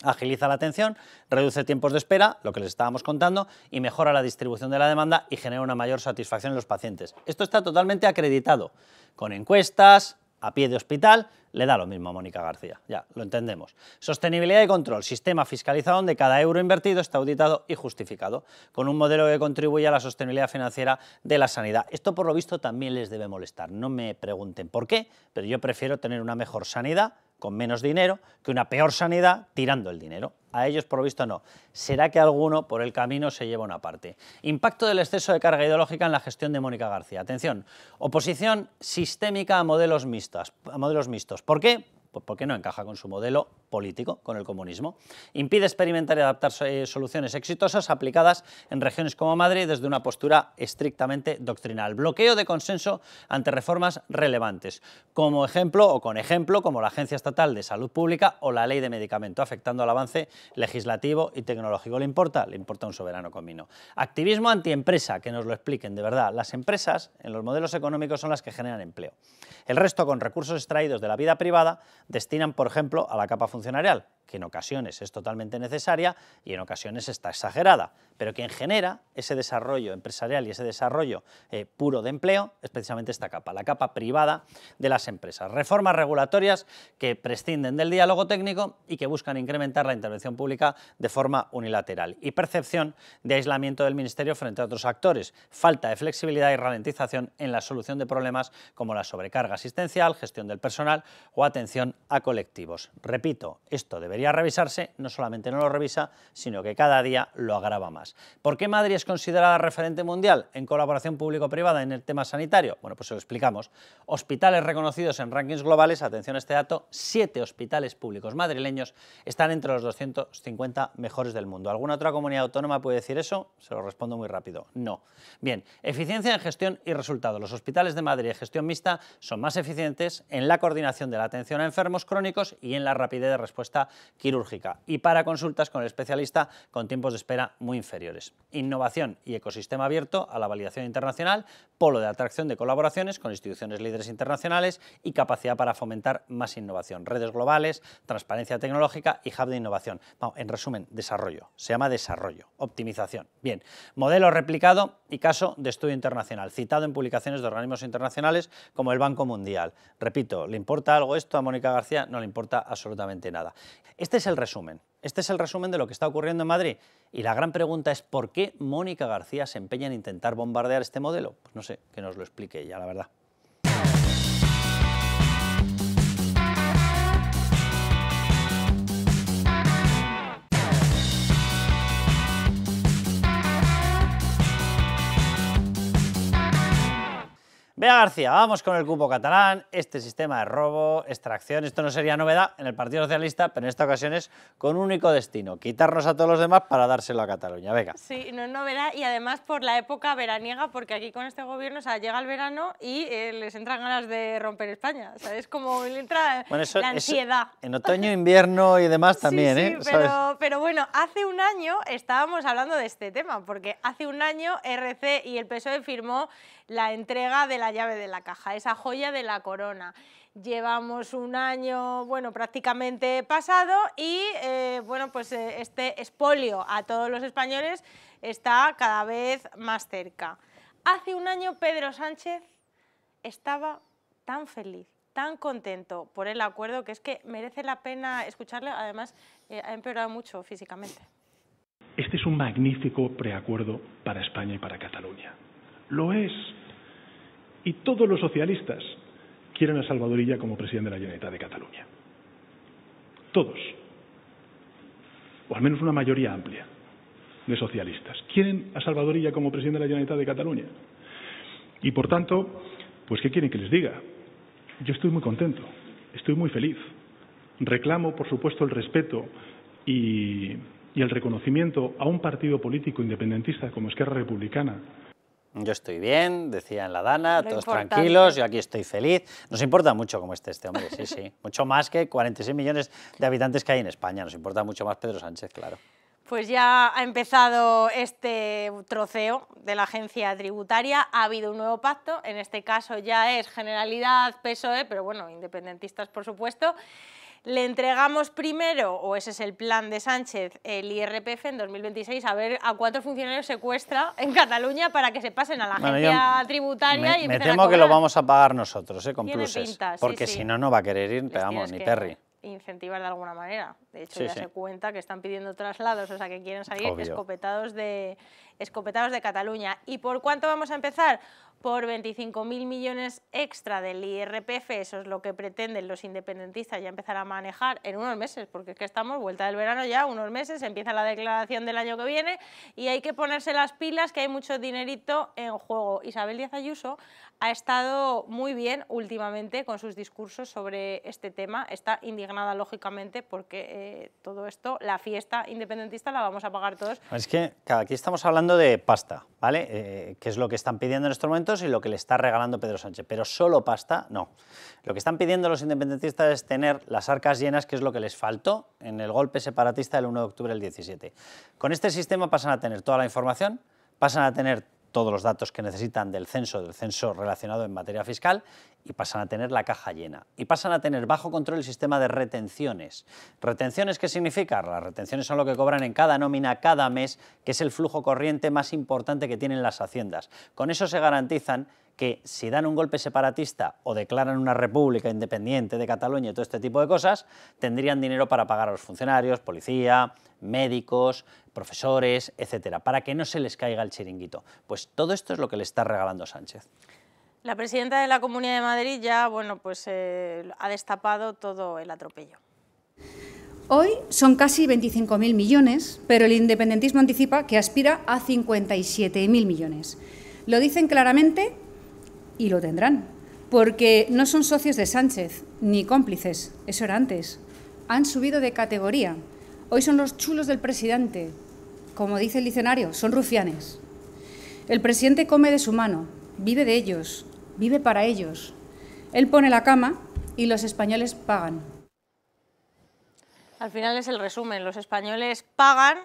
Agiliza la atención, reduce tiempos de espera, lo que les estábamos contando, y mejora la distribución de la demanda y genera una mayor satisfacción en los pacientes. Esto está totalmente acreditado, con encuestas, a pie de hospital, le da lo mismo a Mónica García, ya, lo entendemos. Sostenibilidad y control, sistema fiscalizado donde cada euro invertido está auditado y justificado, con un modelo que contribuye a la sostenibilidad financiera de la sanidad. Esto, por lo visto, también les debe molestar. No me pregunten por qué, pero yo prefiero tener una mejor sanidad con menos dinero que una peor sanidad tirando el dinero. A ellos, por lo visto, no. Será que alguno por el camino se lleva una parte. Impacto del exceso de carga ideológica en la gestión de Mónica García. Atención, oposición sistémica a modelos mixtos. ¿Por qué? Pues porque no encaja con su modelo político, con el comunismo. Impide experimentar y adaptar soluciones exitosas aplicadas en regiones como Madrid desde una postura estrictamente doctrinal. Bloqueo de consenso ante reformas relevantes, como ejemplo, como la Agencia Estatal de Salud Pública o la Ley de Medicamento, afectando al avance legislativo y tecnológico. ¿Le importa? Le importa un soberano comino. Activismo antiempresa, que nos lo expliquen, de verdad. Las empresas, en los modelos económicos, son las que generan empleo. El resto, con recursos extraídos de la vida privada, destinan, por ejemplo, a la capa funcionarial, que en ocasiones es totalmente necesaria y en ocasiones está exagerada, pero quien genera ese desarrollo empresarial y ese desarrollo puro de empleo es precisamente esta capa, la capa privada de las empresas. Reformas regulatorias que prescinden del diálogo técnico y que buscan incrementar la intervención pública de forma unilateral. Y percepción de aislamiento del Ministerio frente a otros actores, falta de flexibilidad y ralentización en la solución de problemas como la sobrecarga asistencial, gestión del personal o atención a colectivos. Repito, esto debería revisarse, no solamente no lo revisa, sino que cada día lo agrava más. ¿Por qué Madrid es considerada referente mundial en colaboración público-privada en el tema sanitario? Bueno, pues se lo explicamos. Hospitales reconocidos en rankings globales, atención a este dato, 7 hospitales públicos madrileños están entre los 250 mejores del mundo. ¿Alguna otra comunidad autónoma puede decir eso? Se lo respondo muy rápido, no. Bien, eficiencia en gestión y resultados. Los hospitales de Madrid de gestión mixta son más eficientes en la coordinación de la atención a enfermos crónicos y en la rapidez de respuesta quirúrgica, y para consultas con el especialista con tiempos de espera muy inferiores. Innovación y ecosistema abierto a la validación internacional, polo de atracción de colaboraciones con instituciones líderes internacionales y capacidad para fomentar más innovación. Redes globales, transparencia tecnológica y hub de innovación. Vamos, en resumen, desarrollo. Se llama desarrollo, optimización. Bien, modelo replicado y caso de estudio internacional, citado en publicaciones de organismos internacionales como el Banco Mundial. Repito, ¿le importa algo esto a Mónica García? No le importa absolutamente nada. Este es el resumen. Este es el resumen de lo que está ocurriendo en Madrid. Y la gran pregunta es ¿por qué Mónica García se empeña en intentar bombardear este modelo? Pues no sé, que nos lo explique ella, la verdad. Bea García, vamos con el cupo catalán, este sistema de robo, extracción, esto no sería novedad en el Partido Socialista, pero en esta ocasión es con un único destino, quitarnos a todos los demás para dárselo a Cataluña, venga. Sí, no es novedad y además por la época veraniega, porque aquí con este gobierno, o sea, llega el verano y les entran ganas de romper España, o sea, es como le entra bueno, eso, la ansiedad. En otoño, invierno y demás también, sí, pero bueno, hace un año estábamos hablando de este tema, porque hace un año RC y el PSOE firmó la entrega de la llave de la caja, esa joya de la corona. Llevamos un año, bueno, prácticamente pasado y, bueno, pues este expolio a todos los españoles está cada vez más cerca. Hace un año Pedro Sánchez estaba tan feliz, tan contento por el acuerdo, que es que merece la pena escucharle, además ha empeorado mucho físicamente. Este es un magnífico preacuerdo para España y para Cataluña. Lo es. Y todos los socialistas quieren a Salvador Illa como presidente de la Generalitat de Cataluña. Todos. O al menos una mayoría amplia de socialistas. Quieren a Salvador Illa como presidente de la Generalitat de Cataluña. Y por tanto, pues ¿qué quieren que les diga? Yo estoy muy contento, estoy muy feliz. Reclamo, por supuesto, el respeto y el reconocimiento a un partido político independentista como Esquerra Republicana. Yo estoy bien, decía en la Dana, todos tranquilos, yo aquí estoy feliz. Nos importa mucho cómo esté este hombre, sí, sí. Mucho más que 46 millones de habitantes que hay en España. Nos importa mucho más Pedro Sánchez, claro. Pues ya ha empezado este troceo de la agencia tributaria, ha habido un nuevo pacto, en este caso ya es Generalidad, PSOE, pero bueno, independentistas por supuesto. Le entregamos primero, o ese es el plan de Sánchez, el IRPF en 2026, a ver a cuántos funcionarios secuestra en Cataluña para que se pasen a la agencia tributaria y empiecen a cobrar. Me temo que lo vamos a pagar nosotros, con Tiene pluses, pinta, sí, porque sí. si no, no va a querer ir, pero vamos, ni Perry. Incentivar de alguna manera. De hecho, Sí, ya sí. se cuenta que están pidiendo traslados, o sea, que quieren salir Obvio. escopetados de Cataluña. ¿Y por cuánto vamos a empezar? Por 25.000 millones extra del IRPF, eso es lo que pretenden los independentistas ya empezar a manejar en unos meses, porque es que estamos, vuelta del verano ya, unos meses, empieza la declaración del año que viene y hay que ponerse las pilas, que hay mucho dinerito en juego. Isabel Díaz Ayuso ha estado muy bien últimamente con sus discursos sobre este tema, está indignada lógicamente porque todo esto, la fiesta independentista la vamos a pagar todos. Es que claro, aquí estamos hablando de pasta, ¿vale? Que es lo que están pidiendo en estos momentos y lo que le está regalando Pedro Sánchez, pero solo pasta, no. Lo que están pidiendo los independentistas es tener las arcas llenas, que es lo que les faltó en el golpe separatista del 1 de octubre del 17. Con este sistema pasan a tener toda la información, pasan a tener todos los datos que necesitan del censo relacionado en materia fiscal, y pasan a tener la caja llena. Y pasan a tener bajo control el sistema de retenciones. ¿Retenciones qué significa? Las retenciones son lo que cobran en cada nómina, cada mes, que es el flujo corriente más importante que tienen las haciendas. Con eso se garantizan que si dan un golpe separatista o declaran una república independiente de Cataluña y todo este tipo de cosas, tendrían dinero para pagar a los funcionarios, policía, médicos, profesores, etcétera, para que no se les caiga el chiringuito. Pues todo esto es lo que le está regalando Sánchez. La presidenta de la Comunidad de Madrid ya, bueno, pues ha destapado todo el atropello. Hoy son casi 25.000 millones, pero el independentismo anticipa que aspira a 57.000 millones. Lo dicen claramente y lo tendrán, porque no son socios de Sánchez ni cómplices, eso era antes. Han subido de categoría. Hoy son los chulos del presidente. Como dice el diccionario, son rufianes. El presidente come de su mano, vive de ellos, vive para ellos. Él pone la cama y los españoles pagan. Al final es el resumen, los españoles pagan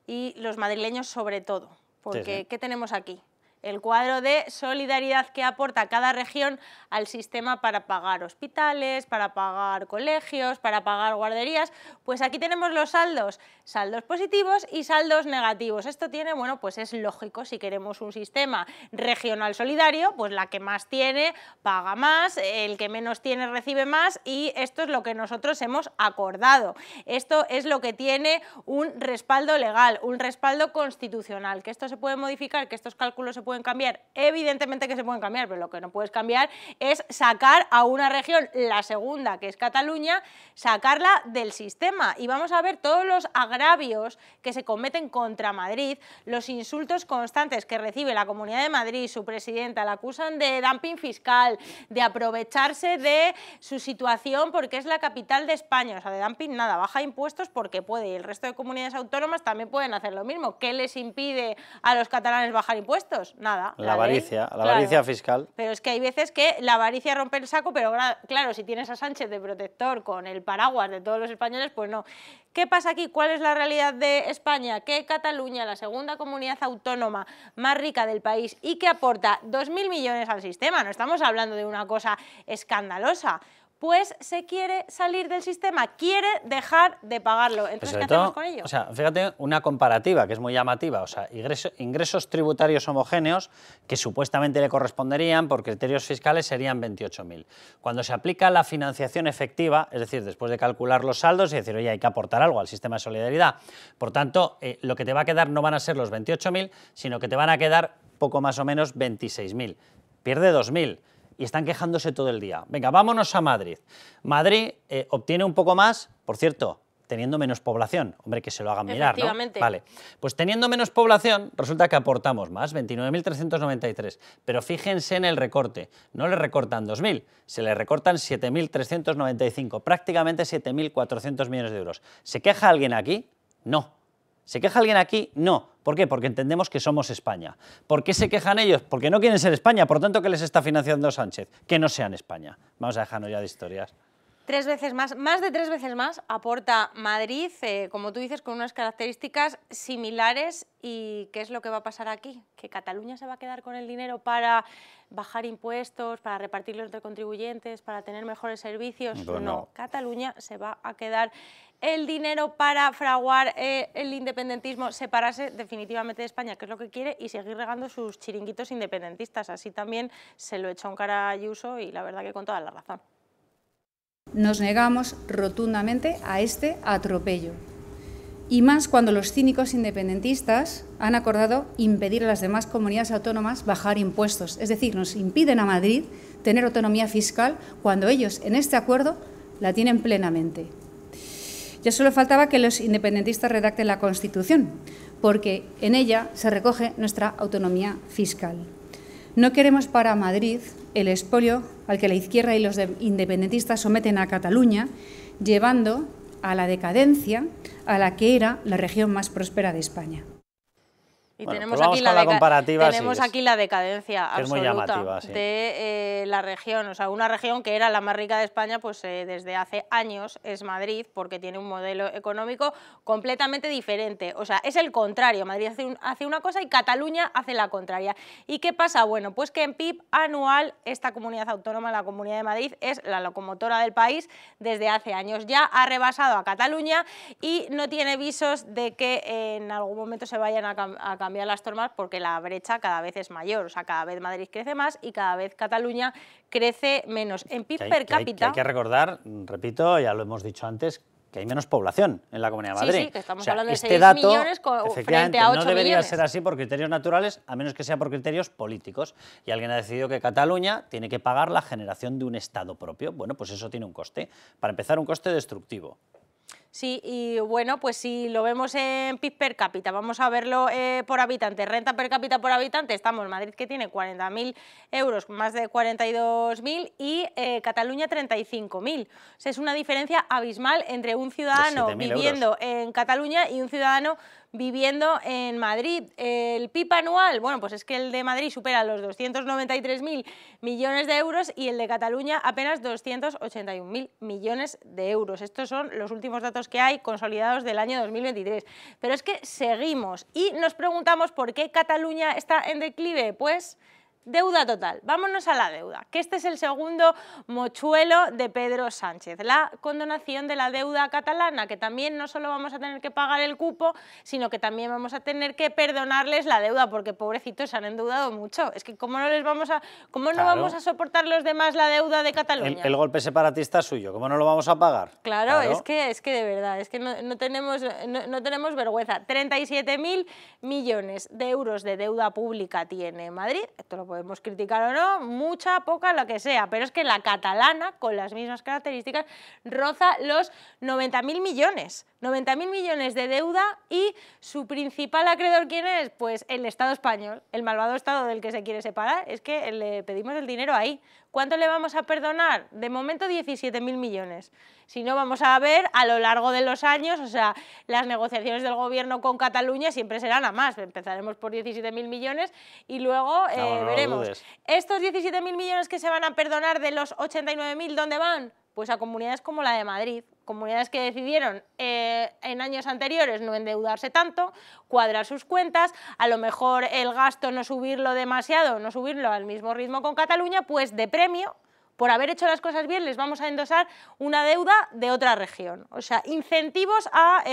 y los madrileños sobre todo, porque Sí, sí. ¿qué tenemos aquí? El cuadro de solidaridad que aporta cada región al sistema para pagar hospitales, para pagar colegios, para pagar guarderías. Pues aquí tenemos los saldos, saldos positivos y saldos negativos. Esto tiene, bueno, pues es lógico, si queremos un sistema regional solidario, pues la que más tiene paga más, el que menos tiene recibe más, y esto es lo que nosotros hemos acordado. Esto es lo que tiene un respaldo legal, un respaldo constitucional. ¿Que esto se puede modificar? ¿Que estos cálculos se pueden cambiar? Evidentemente que se pueden cambiar, pero lo que no puedes cambiar es sacar a una región, la segunda, que es Cataluña, sacarla del sistema. Y vamos a ver todos los agravios que se cometen contra Madrid, los insultos constantes que recibe la Comunidad de Madrid, su presidenta, la acusan de dumping fiscal, de aprovecharse de su situación porque es la capital de España. O sea, de dumping nada, baja impuestos porque puede, y el resto de comunidades autónomas también pueden hacer lo mismo. ¿Qué les impide a los catalanes bajar impuestos? Nada. La avaricia, ley, la avaricia fiscal. Pero es que hay veces que la avaricia rompe el saco, pero claro, si tienes a Sánchez de protector con el paraguas de todos los españoles, pues no. ¿Qué pasa aquí? ¿Cuál es la realidad de España? Que Cataluña, la segunda comunidad autónoma más rica del país y que aporta 2.000 millones al sistema, no estamos hablando de una cosa escandalosa, pues se quiere salir del sistema, quiere dejar de pagarlo. Entonces, ¿qué hacemos con ello? O sea, fíjate, una comparativa que es muy llamativa, o sea, ingresos tributarios homogéneos que supuestamente le corresponderían por criterios fiscales serían 28.000. Cuando se aplica la financiación efectiva, es decir, después de calcular los saldos y decir, oye, hay que aportar algo al sistema de solidaridad, por tanto, lo que te va a quedar no van a ser los 28.000, sino que te van a quedar poco más o menos 26.000. Pierde 2.000. Y están quejándose todo el día. Venga, vámonos a Madrid. Madrid obtiene un poco más, por cierto, teniendo menos población. Hombre, que se lo hagan mirar, ¿no? Vale. Pues teniendo menos población, resulta que aportamos más, 29.393. Pero fíjense en el recorte. No le recortan 2.000, se le recortan 7.395, prácticamente 7.400 millones de euros. ¿Se queja alguien aquí? No. ¿Se queja alguien aquí? No. ¿Por qué? Porque entendemos que somos España. ¿Por qué se quejan ellos? Porque no quieren ser España, por tanto, ¿qué les está financiando Sánchez? Que no sean España. Vamos a dejarnos ya de historias. 3 veces más de 3 veces más aporta Madrid, como tú dices, con unas características similares. ¿Y qué es lo que va a pasar aquí? ¿Que Cataluña se va a quedar con el dinero para bajar impuestos, para repartirlo entre contribuyentes, para tener mejores servicios? Pues no. Cataluña se va a quedar el dinero para fraguar el independentismo, separarse definitivamente de España, que es lo que quiere, y seguir regando sus chiringuitos independentistas. Así también se lo echó en cara a Ayuso, y la verdad que con toda la razón. Nos negamos rotundamente a este atropello. Y más cuando los cínicos independentistas han acordado impedir a las demás comunidades autónomas bajar impuestos. Es decir, nos impiden a Madrid tener autonomía fiscal cuando ellos en este acuerdo la tienen plenamente. Ya solo faltaba que los independentistas redacten la Constitución, porque en ella se recoge nuestra autonomía fiscal. No queremos para Madrid el expolio al que la izquierda y los independentistas someten a Cataluña, llevando a la decadencia a la que era la región más próspera de España. Y bueno, tenemos, pues aquí, aquí la decadencia absoluta llamativa, sí, de la región. O sea, una región que era la más rica de España, pues desde hace años es Madrid, porque tiene un modelo económico completamente diferente. O sea, es el contrario. Madrid hace una cosa y Cataluña hace la contraria. ¿Y qué pasa? Bueno, pues que en PIB anual esta comunidad autónoma, la Comunidad de Madrid, es la locomotora del país desde hace años. Ya ha rebasado a Cataluña y no tiene visos de que en algún momento se vayan a cambiar las tornas, porque la brecha cada vez es mayor. O sea, cada vez Madrid crece más y cada vez Cataluña crece menos. En PIB per cápita... Hay que recordar, repito, ya lo hemos dicho antes, que hay menos población en la Comunidad de Madrid. Sí, que estamos hablando de 6 millones millones frente a 8 no debería millones. ser así por criterios naturales, a menos que sea por criterios políticos. Y alguien ha decidido que Cataluña tiene que pagar la generación de un Estado propio. Bueno, pues eso tiene un coste. Para empezar, un coste destructivo. Sí, y bueno, pues si lo vemos en PIB per cápita, vamos a verlo por habitante, renta per cápita por habitante, estamos en Madrid, que tiene 40.000 euros, más de 42.000, y Cataluña 35.000. O sea, es una diferencia abismal entre un ciudadano viviendo en Cataluña y un ciudadano viviendo en Madrid. El PIB anual, bueno, pues es que el de Madrid supera los 293.000 millones de euros y el de Cataluña apenas 281.000 millones de euros. Estos son los últimos datos que hay consolidados del año 2023. Pero es que seguimos y nos preguntamos por qué Cataluña está en declive. Pues deuda total. Vámonos a la deuda, que este es el segundo mochuelo de Pedro Sánchez, la condonación de la deuda catalana, que también no solo vamos a tener que pagar el cupo, sino que también vamos a tener que perdonarles la deuda, porque pobrecitos se han endeudado mucho. Es que ¿cómo no vamos a soportar los demás la deuda de Cataluña? El golpe separatista es suyo, ¿cómo no lo vamos a pagar? Claro. Es que de verdad, es que no tenemos vergüenza. 37.000 millones de euros de deuda pública tiene Madrid. Esto lo podemos criticar o no, mucha, poca, lo que sea, pero es que la catalana, con las mismas características, roza los 90.000 millones. 90.000 millones de deuda, y su principal acreedor, ¿quién es? Pues el Estado español, el malvado Estado del que se quiere separar. Es que le pedimos el dinero ahí. ¿Cuánto le vamos a perdonar? De momento 17.000 millones. Si no, vamos a ver a lo largo de los años, o sea, las negociaciones del gobierno con Cataluña siempre serán a más. Empezaremos por 17.000 millones y luego veremos. Estos 17.000 millones que se van a perdonar de los 89.000, ¿dónde van? Pues a comunidades como la de Madrid, comunidades que decidieron en años anteriores no endeudarse tanto, cuadrar sus cuentas, a lo mejor el gasto no subirlo demasiado, no subirlo al mismo ritmo con Cataluña, pues de premio, por haber hecho las cosas bien, les vamos a endosar una deuda de otra región. O sea, incentivos a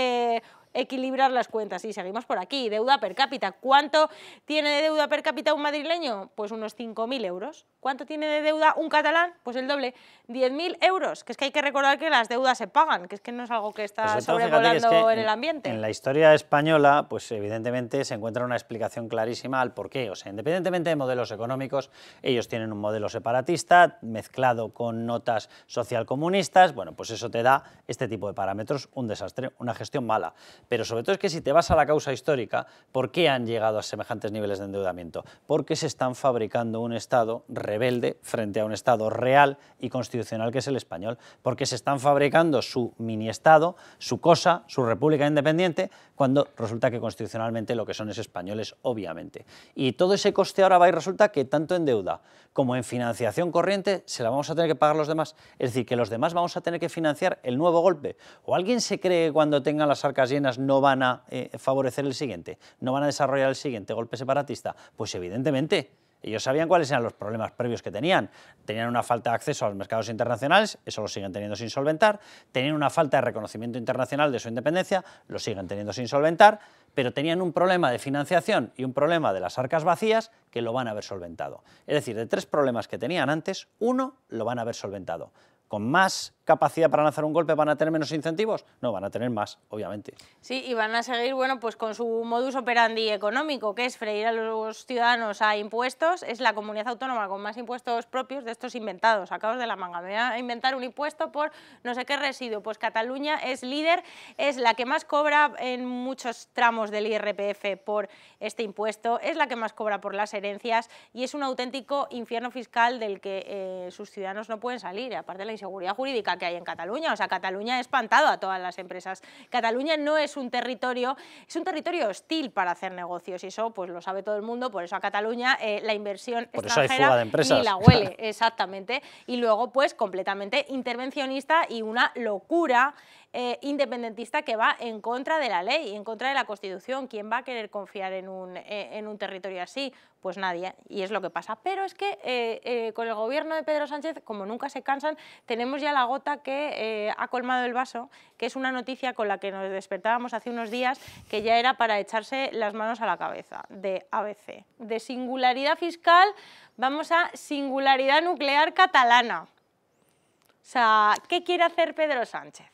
equilibrar las cuentas. Y seguimos por aquí, deuda per cápita. ¿Cuánto tiene de deuda per cápita un madrileño? Pues unos 5.000 euros. ¿Cuánto tiene de deuda un catalán? Pues el doble, 10.000 euros. Que es que hay que recordar que las deudas se pagan, que es que no es algo que está sobrevolando en el ambiente. En la historia española, pues evidentemente se encuentra una explicación clarísima al porqué. O sea, independientemente de modelos económicos, ellos tienen un modelo separatista mezclado con notas socialcomunistas. Bueno, pues eso te da este tipo de parámetros, un desastre, una gestión mala. Pero sobre todo es que si te vas a la causa histórica, ¿por qué han llegado a semejantes niveles de endeudamiento? Porque se están fabricando un Estado rebelde frente a un Estado real y constitucional que es el español. Porque se están fabricando su mini-Estado, su cosa, su república independiente, cuando resulta que constitucionalmente lo que son es españoles, obviamente. Y todo ese coste ahora va y resulta que tanto en deuda como en financiación corriente se la vamos a tener que pagar los demás. Es decir, que los demás vamos a tener que financiar el nuevo golpe. ¿O alguien se cree que cuando tengan las arcas llenas no van a favorecer el siguiente? ¿No van a desarrollar el siguiente golpe separatista? Pues evidentemente. Ellos sabían cuáles eran los problemas previos que tenían. Tenían una falta de acceso a los mercados internacionales, eso lo siguen teniendo sin solventar. Tenían una falta de reconocimiento internacional de su independencia, lo siguen teniendo sin solventar. Pero tenían un problema de financiación y un problema de las arcas vacías que lo van a haber solventado. Es decir, de 3 problemas que tenían antes, 1 lo van a haber solventado. ¿Con más capacidad para lanzar un golpe van a tener menos incentivos? No, van a tener más, obviamente. Sí, y van a seguir, bueno, pues con su modus operandi económico, que es freír a los ciudadanos a impuestos. Es la comunidad autónoma con más impuestos propios de estos inventados, sacados de la manga. Me voy a inventar un impuesto por no sé qué residuo. Pues Cataluña es líder, es la que más cobra en muchos tramos del IRPF por este impuesto, es la que más cobra por las herencias y es un auténtico infierno fiscal del que sus ciudadanos no pueden salir, y aparte de la inseguridad jurídica que hay en Cataluña. O sea, Cataluña ha espantado a todas las empresas. Cataluña no es un territorio, es un territorio hostil para hacer negocios y eso pues lo sabe todo el mundo, por eso a Cataluña la inversión por extranjera ni la huele, exactamente. Y luego pues completamente intervencionista y una locura independentista que va en contra de la ley, en contra de la Constitución. ¿Quién va a querer confiar en un territorio así? Pues nadie, y es lo que pasa. Pero es que con el gobierno de Pedro Sánchez, como nunca se cansan, tenemos ya la gota que ha colmado el vaso, que es una noticia con la que nos despertábamos hace unos días, que ya era para echarse las manos a la cabeza, de ABC. De singularidad fiscal, vamos a singularidad nuclear catalana. O sea, ¿qué quiere hacer Pedro Sánchez?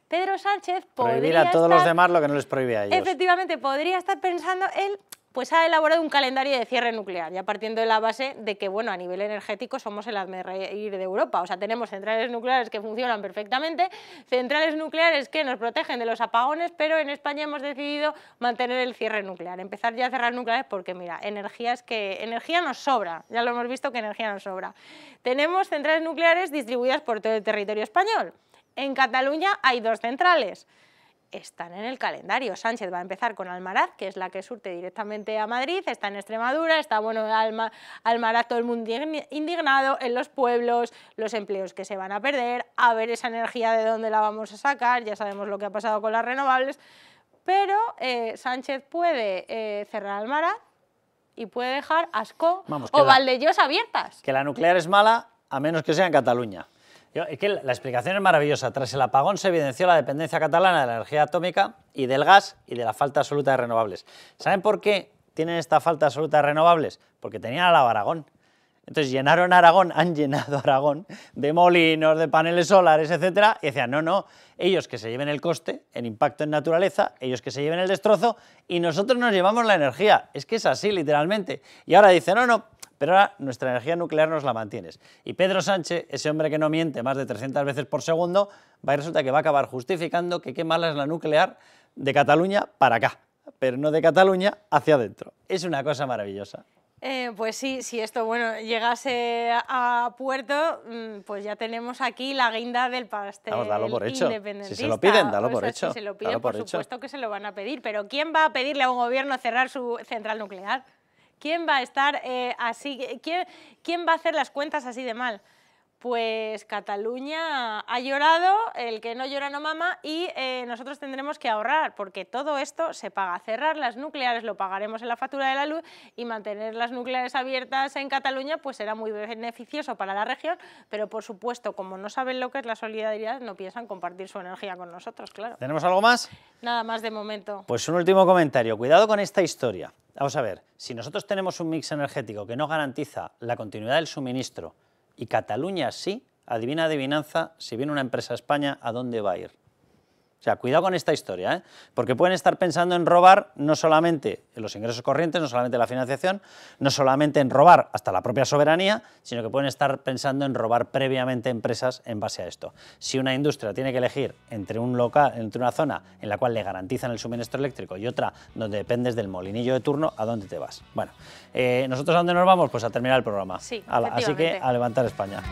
Pedro Sánchez podría prohibir a todos los demás lo que no les prohíbe a ellos. Efectivamente, podría estar pensando, él pues ha elaborado un calendario de cierre nuclear, ya partiendo de la base de que, bueno, a nivel energético somos el hazmerreír de Europa. O sea, tenemos centrales nucleares que funcionan perfectamente, centrales nucleares que nos protegen de los apagones, pero en España hemos decidido mantener el cierre nuclear, empezar ya a cerrar nucleares porque, mira, energía nos sobra, ya lo hemos visto que energía nos sobra. Tenemos centrales nucleares distribuidas por todo el territorio español. En Cataluña hay 2 centrales. Están en el calendario. Sánchez va a empezar con Almaraz, que es la que surte directamente a Madrid, está en Extremadura, está, bueno, Almaraz, todo el mundo indignado, en los pueblos, los empleos que se van a perder, a ver esa energía de dónde la vamos a sacar, ya sabemos lo que ha pasado con las renovables, pero Sánchez puede cerrar Almaraz y puede dejar Ascó o Valdellosa abiertas. Que la nuclear es mala, a menos que sea en Cataluña. Es que la explicación es maravillosa. Tras el apagón se evidenció la dependencia catalana de la energía atómica y del gas y de la falta absoluta de renovables. ¿Saben por qué tienen esta falta absoluta de renovables? Porque tenían a la Aragón. Entonces llenaron Aragón, han llenado Aragón de molinos, de paneles solares, etcétera, y decían, no, ellos que se lleven el coste, el impacto en naturaleza, ellos que se lleven el destrozo y nosotros nos llevamos la energía. Es que es así, literalmente. Y ahora dicen, no, pero ahora nuestra energía nuclear nos la mantienes. Y Pedro Sánchez, ese hombre que no miente más de 300 veces por segundo, resulta que va a acabar justificando que qué mala es la nuclear de Cataluña para acá, pero no de Cataluña hacia adentro. Es una cosa maravillosa. Pues sí, si esto llegase a puerto, pues ya tenemos aquí la guinda del pastel independentista. Si se lo piden, dalo por hecho. Si se lo piden, por supuesto que se lo van a pedir, pero ¿quién va a pedirle a un gobierno cerrar su central nuclear? ¿Quién va a estar así? ¿Quién va a hacer las cuentas así de mal? Pues Cataluña ha llorado, el que no llora no mama, y nosotros tendremos que ahorrar, porque todo esto se paga. Cerrar las nucleares lo pagaremos en la factura de la luz y mantener las nucleares abiertas en Cataluña pues será muy beneficioso para la región, pero por supuesto, como no saben lo que es la solidaridad, no piensan compartir su energía con nosotros, claro. ¿Tenemos algo más? Nada más de momento. Pues un último comentario. Cuidado con esta historia. Vamos a ver, si nosotros tenemos un mix energético que no garantiza la continuidad del suministro y Cataluña sí, adivina adivinanza, si viene una empresa a España, ¿a dónde va a ir? O sea, cuidado con esta historia, ¿eh? Porque pueden estar pensando en robar no solamente los ingresos corrientes, no solamente la financiación, no solamente en robar hasta la propia soberanía, sino que pueden estar pensando en robar previamente empresas en base a esto. Si una industria tiene que elegir entre un local, entre una zona en la cual le garantizan el suministro eléctrico y otra donde dependes del molinillo de turno, ¿a dónde te vas? Bueno, ¿nosotros a dónde nos vamos? Pues a terminar el programa. Sí, Así que a levantar España.